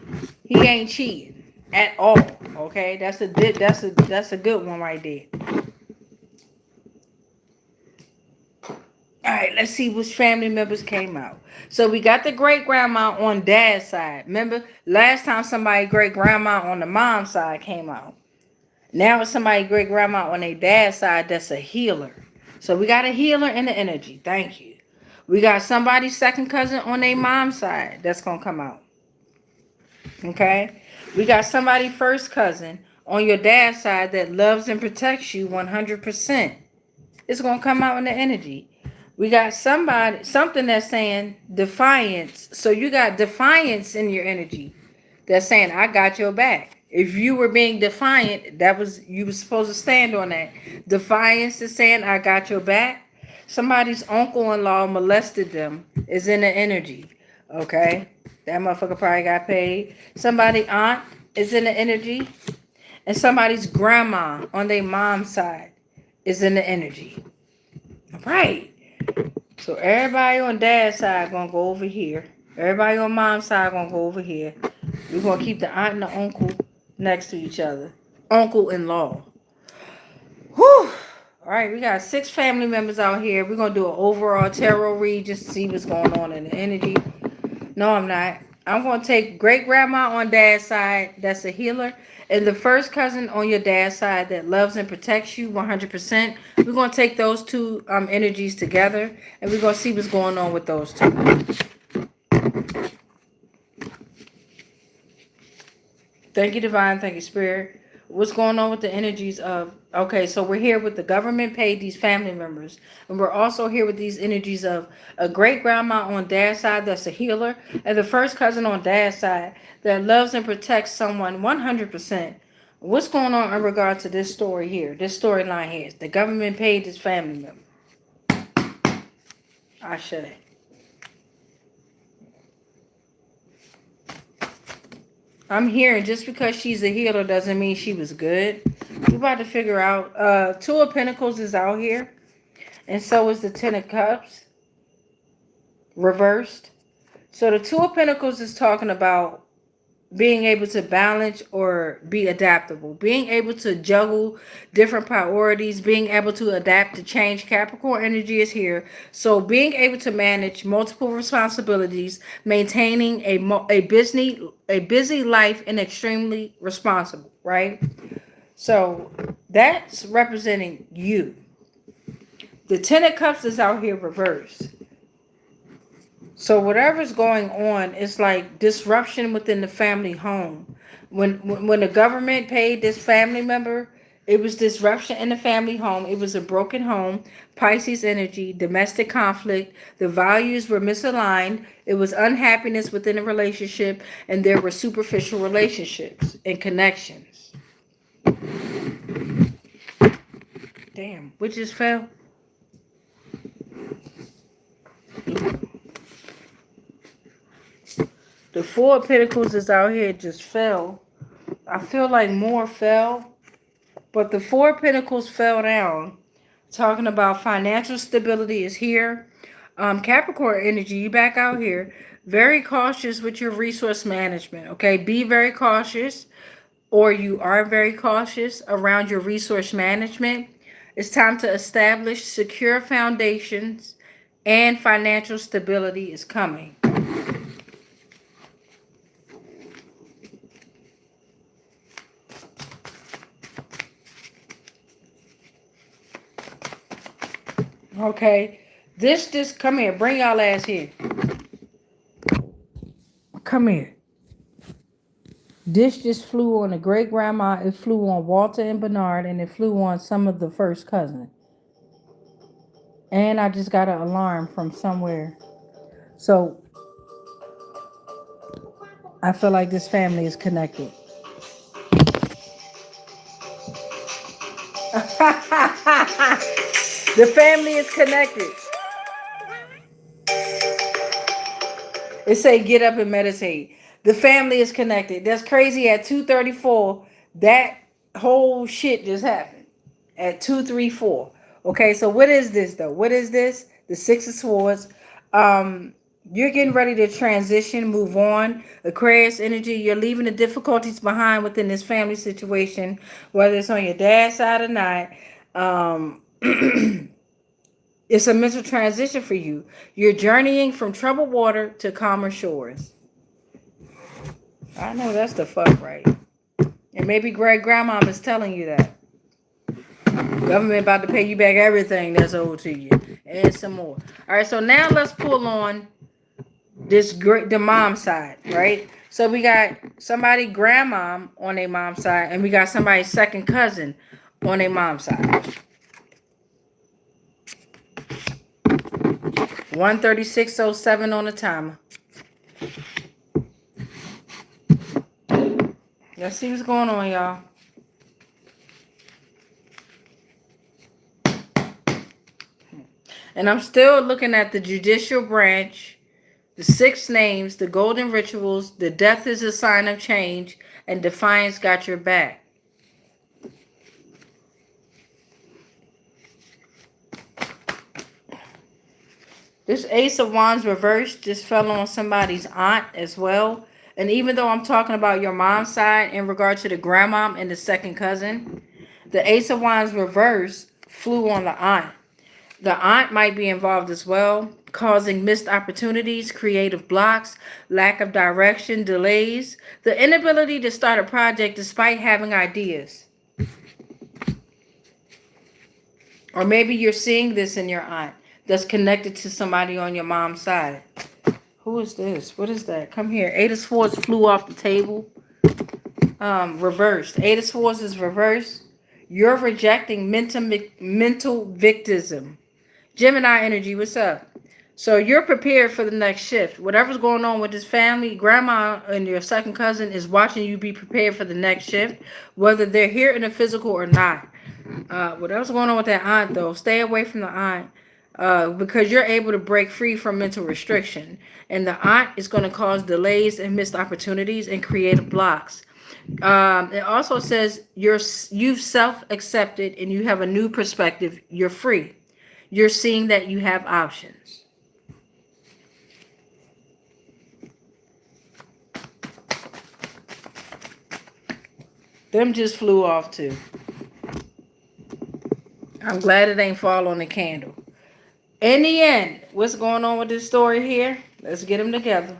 [SPEAKER 1] he ain't cheating at all. Okay, that's a good one right there. All right, let's see which family members came out. So we got the great grandma on dad's side. Remember, last time somebody great grandma on the mom's side came out. Now it's somebody great grandma on their dad's side that's a healer. So we got a healer in the energy. Thank you. We got somebody's second cousin on their mom's side that's going to come out. Okay? We got somebody first cousin on your dad's side that loves and protects you 100%. It's going to come out in the energy. We got something that's saying defiance. So you got defiance in your energy. That's saying, I got your back. If you were being defiant, you were supposed to stand on that. Defiance is saying, I got your back. Somebody's uncle-in-law molested them is in the energy. Okay? That motherfucker probably got paid. Somebody's aunt is in the energy. And somebody's grandma on their mom's side is in the energy. All right. So everybody on dad's side gonna go over here. Everybody on mom's side gonna go over here. We're gonna keep the aunt and the uncle next to each other. Uncle-in-law. Whew. All right, we got 6 family members out here. We're gonna do an overall tarot read just to see what's going on in the energy. No, I'm not. I'm gonna take great grandma on dad's side. That's a healer. And the first cousin on your dad's side that loves and protects you 100%. We're going to take those two energies together. And we're going to see what's going on with those two. Thank you, Divine. Thank you, Spirit. What's going on with the energies of... Okay, so we're here with the government paid these family members. And we're also here with these energies of a great grandma on dad's side that's a healer. And the first cousin on dad's side that loves and protects someone 100%. What's going on in regard to this story here? This storyline here. The government paid this family member. I should. I'm hearing just because she's a healer doesn't mean she was good. We're about to figure out. 2 of Pentacles is out here. And so is the 10 of Cups. Reversed. So the 2 of Pentacles is talking about being able to balance or be adaptable, being able to juggle different priorities, being able to adapt to change. Capricorn energy is here. So being able to manage multiple responsibilities, maintaining a busy life, and extremely responsible, right? So that's representing you. The 10 of Cups is out here reversed. So whatever's going on, it's like disruption within the family home. When the government paid this family member, it was disruption in the family home. It was a broken home, Pisces energy, domestic conflict. The values were misaligned. It was unhappiness within a relationship, and there were superficial relationships and connections. Damn, which just fell? The 4 of Pentacles is out here, just fell. I feel like more fell. But the 4 of Pentacles fell down. Talking about financial stability is here. Capricorn energy, you back out here. Very cautious with your resource management. Okay, be very cautious. or you are very cautious around your resource management, it's time to establish secure foundations and financial stability is coming. Okay. This just come here. Bring y'all ass here. Come here. This just flew on the great grandma. It flew on Walter and Bernard, and it flew on some of the first cousin. And I just got an alarm from somewhere. So I feel like this family is connected. The family is connected. It say get up and meditate. The family is connected. That's crazy. At 2:34, that whole shit just happened. At 2:34. Okay, so what is this though? What is this? The Six of Swords. Um, you're getting ready to transition, move on. Aquarius energy. You're leaving the difficulties behind within this family situation, whether it's on your dad's side or not. Um, It's a mental transition for you. You're journeying from troubled water to calmer shores. I know that's the fuck right. And maybe great grandmom is telling you that. Government about to pay you back everything that's owed to you. And some more. Alright, so now let's pull on the mom side, right? So we got somebody grandmom on their mom's side, and we got somebody's second cousin on their mom's side. 1:36:07 on the timer. Let's see what's going on, y'all. And I'm still looking at the judicial branch, the 6 names, the golden rituals, the death is a sign of change, and defiance got your back. This Ace of Wands reversed just fell on somebody's aunt as well. And even though I'm talking about your mom's side in regard to the grandmom and the second cousin, the Ace of Wands reversed flew on the aunt. The aunt might be involved as well, causing missed opportunities, creative blocks, lack of direction, delays, the inability to start a project despite having ideas. Or maybe you're seeing this in your aunt that's connected to somebody on your mom's side. Who is this? What is that? Come here. 8 of Swords flew off the table. Reversed. 8 of Swords is reversed. You're rejecting mental victimism. Gemini energy, what's up? So you're prepared for the next shift. Whatever's going on with this family, grandma and your second cousin is watching you be prepared for the next shift, whether they're here in the physical or not. Whatever's going on with that aunt, though, stay away from the aunt. Because you're able to break free from mental restriction. And the aunt is going to cause delays and missed opportunities and creative blocks. It also says you've self-accepted and you have a new perspective. You're free. You're seeing that you have options. Them just flew off too. I'm glad it ain't fall on the candle. In the end, what's going on with this story here? Let's get them together.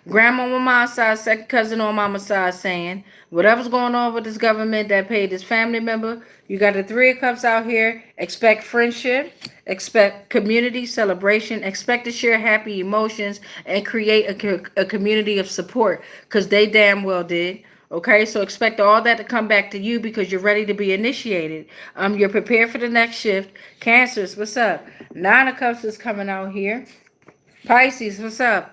[SPEAKER 1] Grandma on mama's side, second cousin on mama's side saying, whatever's going on with this government that paid this family member, you got the 3 of Cups out here. Expect friendship, expect community celebration, expect to share happy emotions and create a community of support because they damn well did. Okay, so expect all that to come back to you because you're ready to be initiated. You're prepared for the next shift. Cancers, what's up? 9 of Cups is coming out here. Pisces, what's up?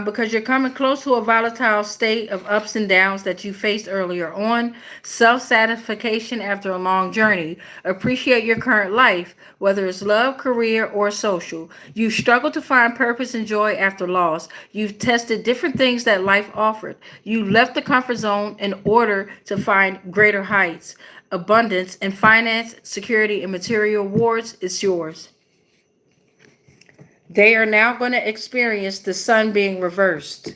[SPEAKER 1] Because you're coming close to a volatile state of ups and downs that you faced earlier on. Self-satisfaction after a long journey. Appreciate your current life, whether it's love, career, or social. You've struggled to find purpose and joy after loss. You've tested different things that life offered. You left the comfort zone in order to find greater heights. Abundance and finance, security, and material rewards is yours. They are now going to experience the sun being reversed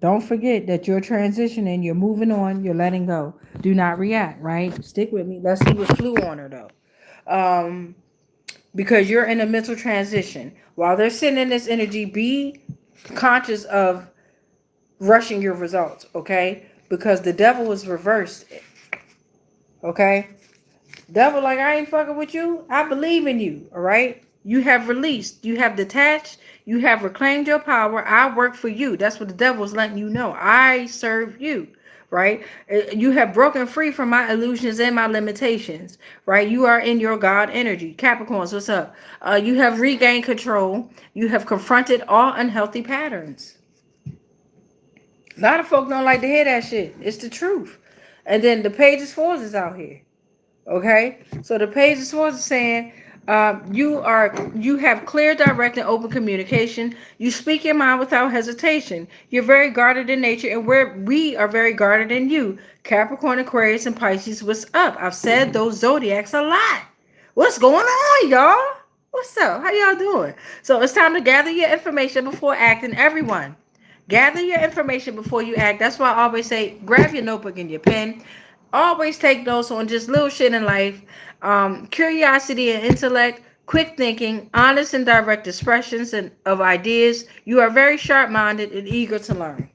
[SPEAKER 1] Don't forget that you're transitioning, you're moving on, you're letting go. Do not react, right? Stick with me. Let's see what flew on her though. Um, because you're in a mental transition. While they're sending this energy, be conscious of rushing your results, okay? Because the devil is reversed, okay? Devil, like, I ain't fucking with you. I believe in you, all right? You have released, you have detached, you have reclaimed your power. I work for you. That's what the devil is letting you know. I serve you, right? You have broken free from my illusions and my limitations, right? You are in your God energy. Capricorns, what's up? You have regained control. You have confronted all unhealthy patterns. A lot of folk don't like to hear that shit. It's the truth. And then the Page of Swords is out here. Okay, so the Page of Swords is saying you have clear, direct, and open communication. You speak your mind without hesitation. You're very guarded in nature, and we are very guarded in you. Capricorn, Aquarius, and Pisces. What's up? I've said those zodiacs a lot. What's going on, y'all? What's up? How y'all doing? So it's time to gather your information before acting. Everyone, gather your information before you act. That's why I always say, grab your notebook and your pen. Always take notes on just little shit in life. Curiosity and intellect, quick thinking, honest and direct expressions of ideas. You are very sharp-minded and eager to learn.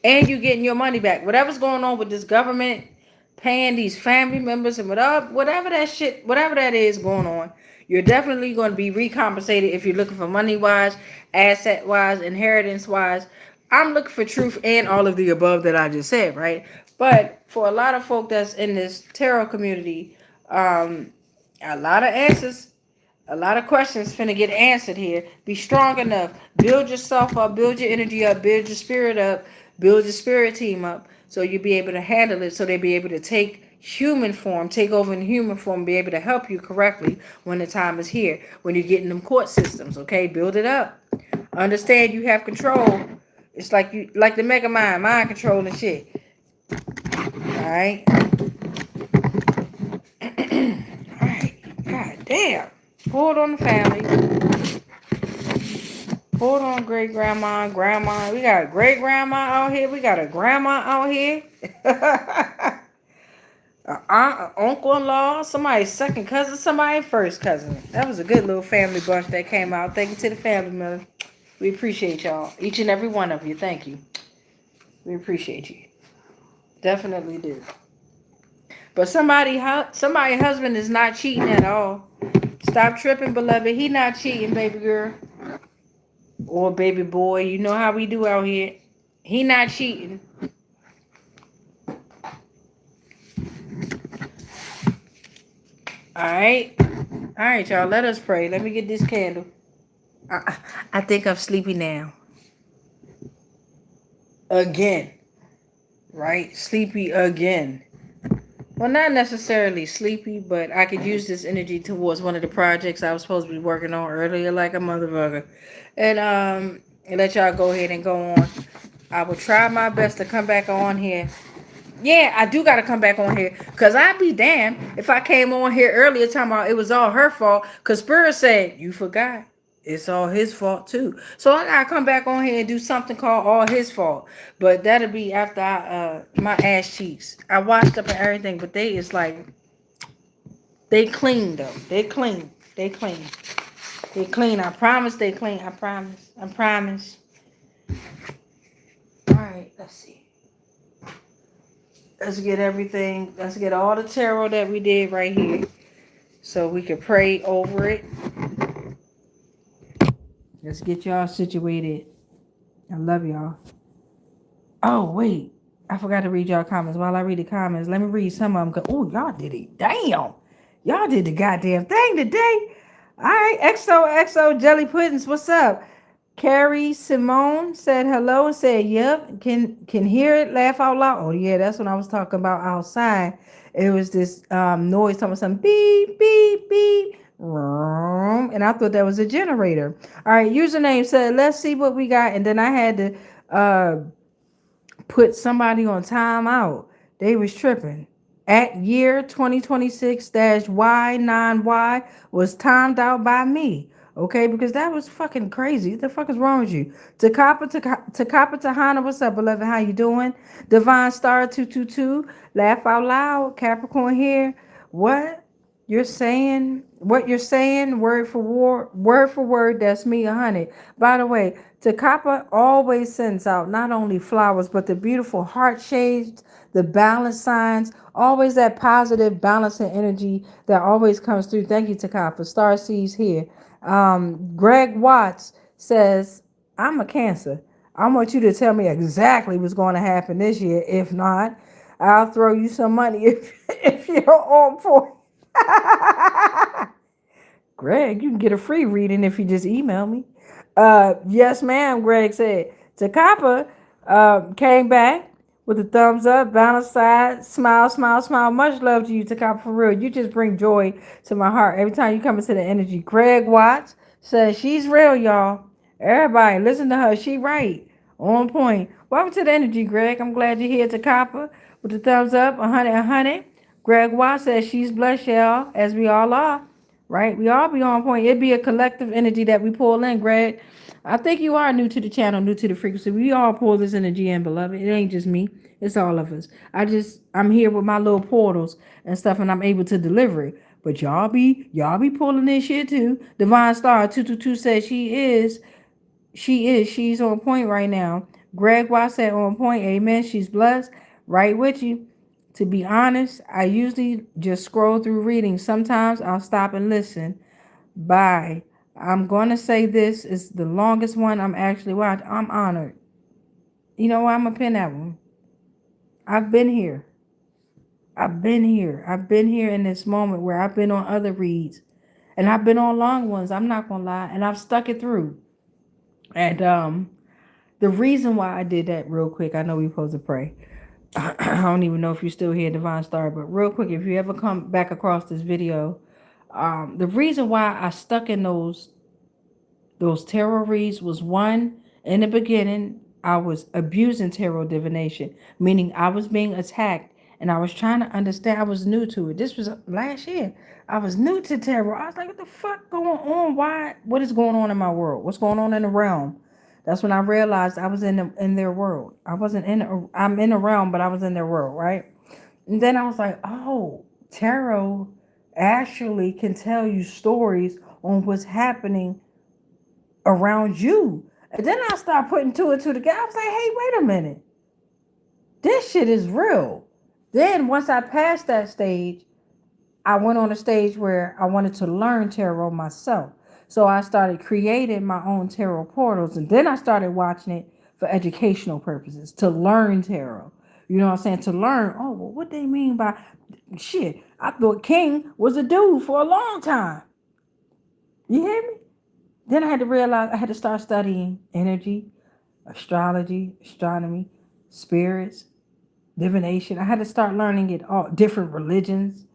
[SPEAKER 1] And you getting your money back. Whatever's going on with this government paying these family members and whatever that shit, whatever that is going on, you're definitely going to be recompensated if you're looking for money wise, asset wise, inheritance wise. I'm looking for truth and all of the above that I just said, right? But for a lot of folk that's in this tarot community, a lot of answers, a lot of questions finna get answered here. Be strong enough. Build yourself up. Build your energy up. Build your spirit up. Build your spirit team up so you'll be able to handle it. So they'll be able to take human form, take over in human form, be able to help you correctly when the time is here. When you're getting them court systems, okay? Build it up. Understand you have control. It's like you, like the Mega mind control and shit. All right. All right. God damn. Hold on the family. Hold on, great grandma, grandma. We got a great grandma out here. We got a grandma out here. An aunt, an uncle-in-law, somebody's second cousin, somebody's first cousin. That was a good little family bunch that came out. Thank you to the family members. We appreciate y'all. Each and every one of you. Thank you. We appreciate you. Definitely do. But somebody's husband is not cheating at all. Stop tripping, beloved. He not cheating, baby girl. Or baby boy. You know how we do out here. He not cheating. Alright. Alright, y'all. Let us pray. Let me get this candle. I think I'm sleepy now. Again. Right? Sleepy again. Well, not necessarily sleepy, but I could use this energy towards one of the projects I was supposed to be working on earlier, like a motherfucker. And let y'all go ahead and go on. I will try my best to come back on here. Yeah, I do gotta come back on here. Cause I'd be damned if I came on here earlier talking about it was all her fault. Cause Spirit said, you forgot. It's all his fault too. So I gotta come back on here and do something called all his fault. But that'll be after my ass cheeks. I washed up and everything, but they is like they clean though. They clean. They clean. They clean. I promise they clean. I promise. I promise. Alright, let's see. Let's get everything. Let's get all the tarot that we did right here. So we can pray over it. Let's get y'all situated. I love y'all. Oh, wait. I forgot to read y'all comments. While I read the comments, let me read some of them. Oh, y'all did it. Damn. Y'all did the goddamn thing today. All right. XOXO Jelly Puddings. What's up? Carrie Simone said hello and said, yep, can hear it, laugh out loud. Oh, yeah, that's what I was talking about outside. It was this noise talking about something beep, beep, beep. And I thought that was a generator. All right, username said, let's see what we got. And then I had to put somebody on timeout. They was tripping. At year 2026-Y9Y was timed out by me. Okay, because that was fucking crazy. What the fuck is wrong with you? Takapa Tahana, what's up, beloved? How you doing? Divine Star 222, laugh out loud. Capricorn here. What what you're saying, word for word, that's me 100. By the way, Takapa always sends out not only flowers, but the beautiful heart shapes, the balance signs, always that positive, balancing energy that always comes through. Thank you, Takapa. Star Seeds here. Greg Watts says, I'm a Cancer. I want you to tell me exactly what's going to happen this year. If not, I'll throw you some money if you're on point. Greg, you can get a free reading if you just email me. Yes, ma'am, Greg said. Takapa came back with a thumbs up, balance side, smile, smile, smile. Much love to you, Takapa, for real. You just bring joy to my heart every time you come into the energy. Greg Watts says she's real, y'all. Everybody, listen to her. She right. On point. Welcome to the energy, Greg. I'm glad you're here, Takapa, with the thumbs up, 100, 100. Greg Watts says she's blessed, y'all, as we all are. Right? We all be on point. It'd be a collective energy that we pull in, Greg. I think you are new to the channel, new to the frequency. We all pull this energy in, beloved. It ain't just me. It's all of us. I'm here with my little portals and stuff, and I'm able to deliver it. But y'all be pulling this shit too. Divine Star 222 says she's on point right now. Greg Watts said on point. Amen. She's blessed. Right with you. To be honest, I usually just scroll through readings. Sometimes I'll stop and listen. Bye. I'm going to say this is the longest one I'm actually watching. I'm honored. You know what? I'm going to pin that one. I've been here. I've been here. I've been here in this moment where I've been on other reads. And I've been on long ones. I'm not going to lie. And I've stuck it through. And the reason why I did that real quick, I know we're supposed to pray. I don't even know if you're still here, Divine Star, but real quick, if you ever come back across this video, the reason why I stuck in those tarot reads was, one, in the beginning, I was abusing tarot divination, meaning I was being attacked and I was trying to understand. I was new to it. This was last year. I was new to tarot. I was like, what the fuck going on? What is going on in my world? What's going on in the realm? That's when I realized I was in their world. I'm in the realm, but I was in their world, right? And then I was like, oh, tarot actually can tell you stories on what's happening around you. And then I started putting two and two together. I was like, hey, wait a minute. This shit is real. Then once I passed that stage, I went on a stage where I wanted to learn tarot myself. So I started creating my own tarot portals. And then I started watching it for educational purposes, to learn tarot. You know what I'm saying? To learn, oh, well, what they mean by shit. I thought King was a dude for a long time. You hear me? Then I had to realize I had to start studying energy, astrology, astronomy, spirits, divination. I had to start learning it all, different religions,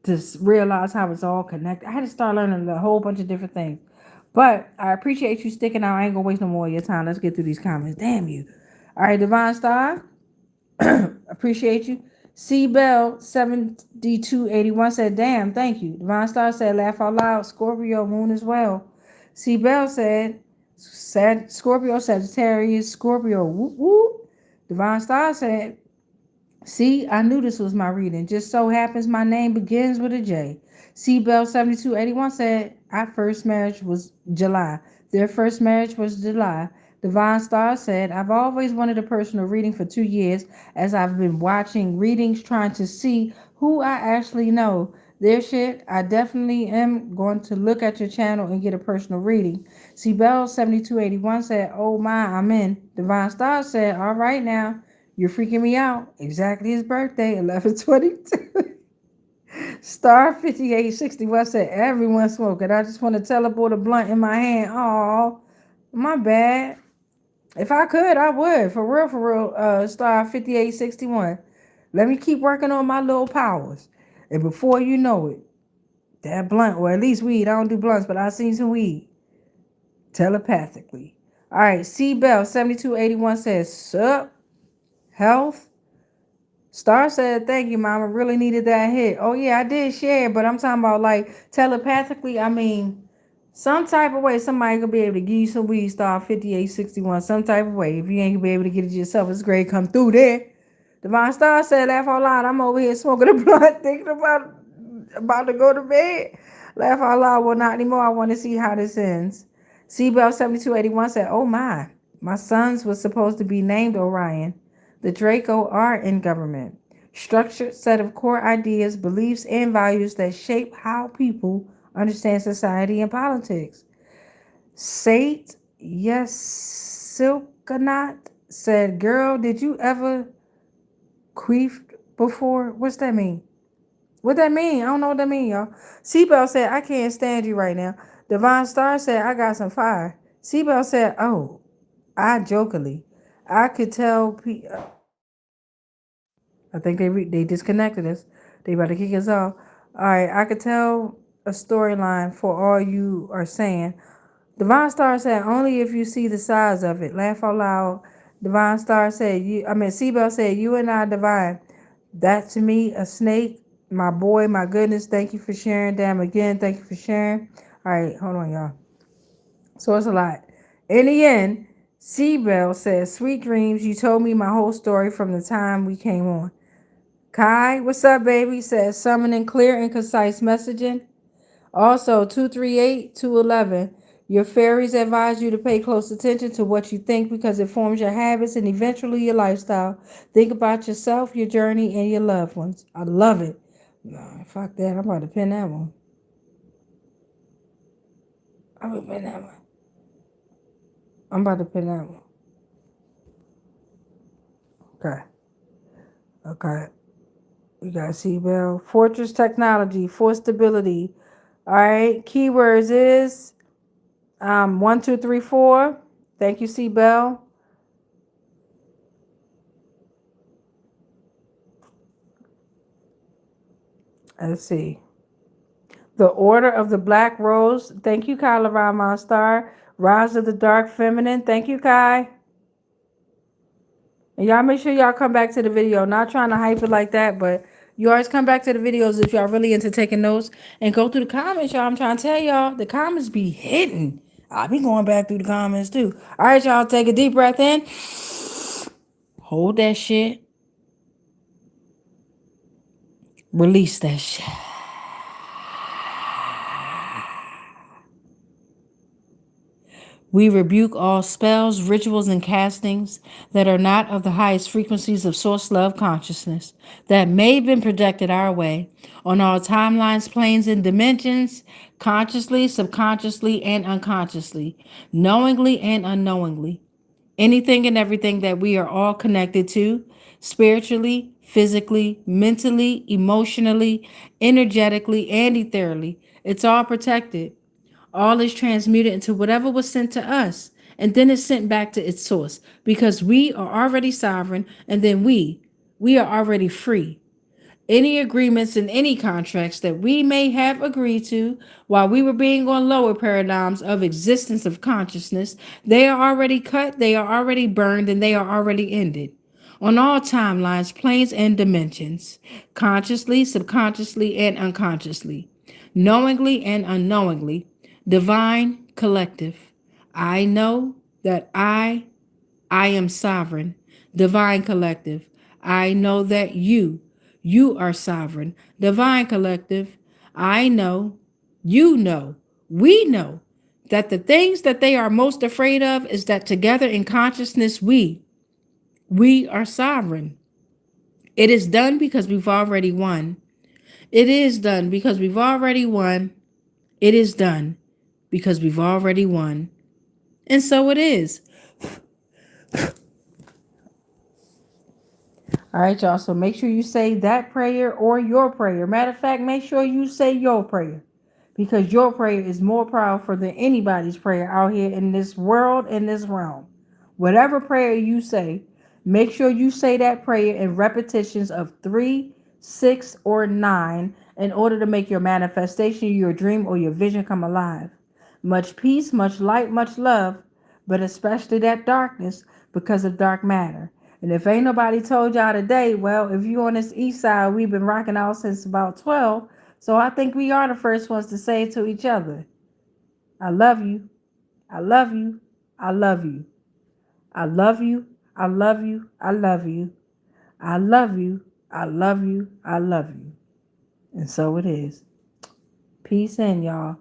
[SPEAKER 1] to realize how it's all connected. I had to start learning a whole bunch of different things. But I appreciate you sticking out. I ain't gonna waste no more of your time. Let's get through these comments. Damn you. All right, Divine Star. Appreciate you. C Bell 7281 said, damn, thank you. Divine Star said, laugh out loud. Scorpio moon as well. C Bell said, Scorpio, Sagittarius, Scorpio, whoop whoop. Divine Star said, see, I knew this was my reading. Just so happens my name begins with a J. C Bell 7281 said, our first marriage was July. Their first marriage was July. Divine Star said, I've always wanted a personal reading for 2 years as I've been watching readings trying to see who I actually know. Their shit, I definitely am going to look at your channel and get a personal reading. C Bell 7281 said, oh my, I'm in. Divine Star said, all right now. You're freaking me out. Exactly his birthday, 11/22. Star 5861 said, everyone smoking. I just want to teleport a blunt in my hand. Oh, my bad. If I could, I would. For real, Star 5861. Let me keep working on my little powers. And before you know it, that blunt, or at least weed. I don't do blunts, but I seen some weed. Telepathically. All right, C Bell 7281 says, sup? Health? Star said, thank you, Mama. Really needed that hit. Oh, yeah, I did share, but I'm talking about like telepathically. I mean, Some type of way, somebody gonna be able to give you some weed star 5861. Some type of way. If you ain't gonna be able to get it yourself, it's great. Come through there. Divine Star said, laugh out loud. I'm over here smoking a blunt, thinking about to go to bed. Laugh out loud. Well, not anymore. I want to see how this ends. Seabell 7281 said, oh my sons was supposed to be named Orion. The Draco are in government. Structured set of core ideas, beliefs, and values that shape how people understand society and politics. Sate, yes, Silkanot said, girl, did you ever queefed before? What's that mean? What that mean? I don't know what that mean, y'all. Seabell said, I can't stand you right now. Divine Star said, I got some fire. Seabell said, oh, I jokingly. I could tell. I think they disconnected us. They about to kick us off. All right, I could tell a storyline for all you are saying. Divine Star said, only if you see the size of it. Laugh out loud. Divine Star said, Seabell said, you and I divine. That to me, a snake, my boy, my goodness, thank you for sharing. Damn, again, thank you for sharing. All right, hold on, y'all. So it's a lot. In the end, Seabell says, sweet dreams, you told me my whole story from the time we came on. Kai, what's up, baby? Says, summoning clear and concise messaging. Also, 238-211, your fairies advise you to pay close attention to what you think because it forms your habits and eventually your lifestyle. Think about yourself, your journey, and your loved ones. I love it. Nah, fuck that. I'm about to pin that one. I'm about to pin that one. I'm about to pin that one. Okay. Okay. We got Seabell. Fortress technology for stability. All right. Keywords is 1234. Thank you, Seabell. Let's see. The Order of the Black Rose. Thank you, Kyla Rahman Star. Rise of the Dark Feminine. Thank you, Kai. And y'all make sure y'all come back to the video. Not trying to hype it like that, but you always come back to the videos if y'all really into taking notes. And go through the comments, y'all. I'm trying to tell y'all, the comments be hitting. I'll be going back through the comments too. All right, y'all, take a deep breath in. Hold that shit. Release that shit. We rebuke all spells, rituals, and castings that are not of the highest frequencies of source love consciousness that may have been projected our way on all timelines, planes, and dimensions, consciously, subconsciously, and unconsciously, knowingly and unknowingly. Anything and everything that we are all connected to, spiritually, physically, mentally, emotionally, energetically, and ethereally, it's all protected. All is transmuted into whatever was sent to us, and then it's sent back to its source because we are already sovereign, and then we are already free. Any agreements and any contracts that we may have agreed to while we were being on lower paradigms of existence of consciousness, they are already cut, they are already burned, and they are already ended. On all timelines, planes, and dimensions, consciously, subconsciously, and unconsciously, knowingly and unknowingly, divine collective. I know that I am sovereign, divine collective. I know that you are sovereign, divine collective. I know, you know, we know that the things that they are most afraid of is that together in consciousness, we are sovereign. It is done because we've already won. It is done because we've already won. It is done because we've already won. And so it is. All right, y'all. So make sure you say that prayer or your prayer. Matter of fact, make sure you say your prayer because your prayer is more powerful than anybody's prayer out here in this world, in this realm. Whatever prayer you say, make sure you say that prayer in repetitions of 3, 6, or 9 in order to make your manifestation, your dream, or your vision come alive. Much peace, much light, much love, but especially that darkness because of dark matter. And if ain't nobody told y'all today, well, if you on this east side, we've been rocking out since about 12. So I think we are the first ones to say it to each other. I love you. I love you. I love you. I love you. I love you. I love you. I love you. I love you. I love you. And so it is. Peace in, y'all.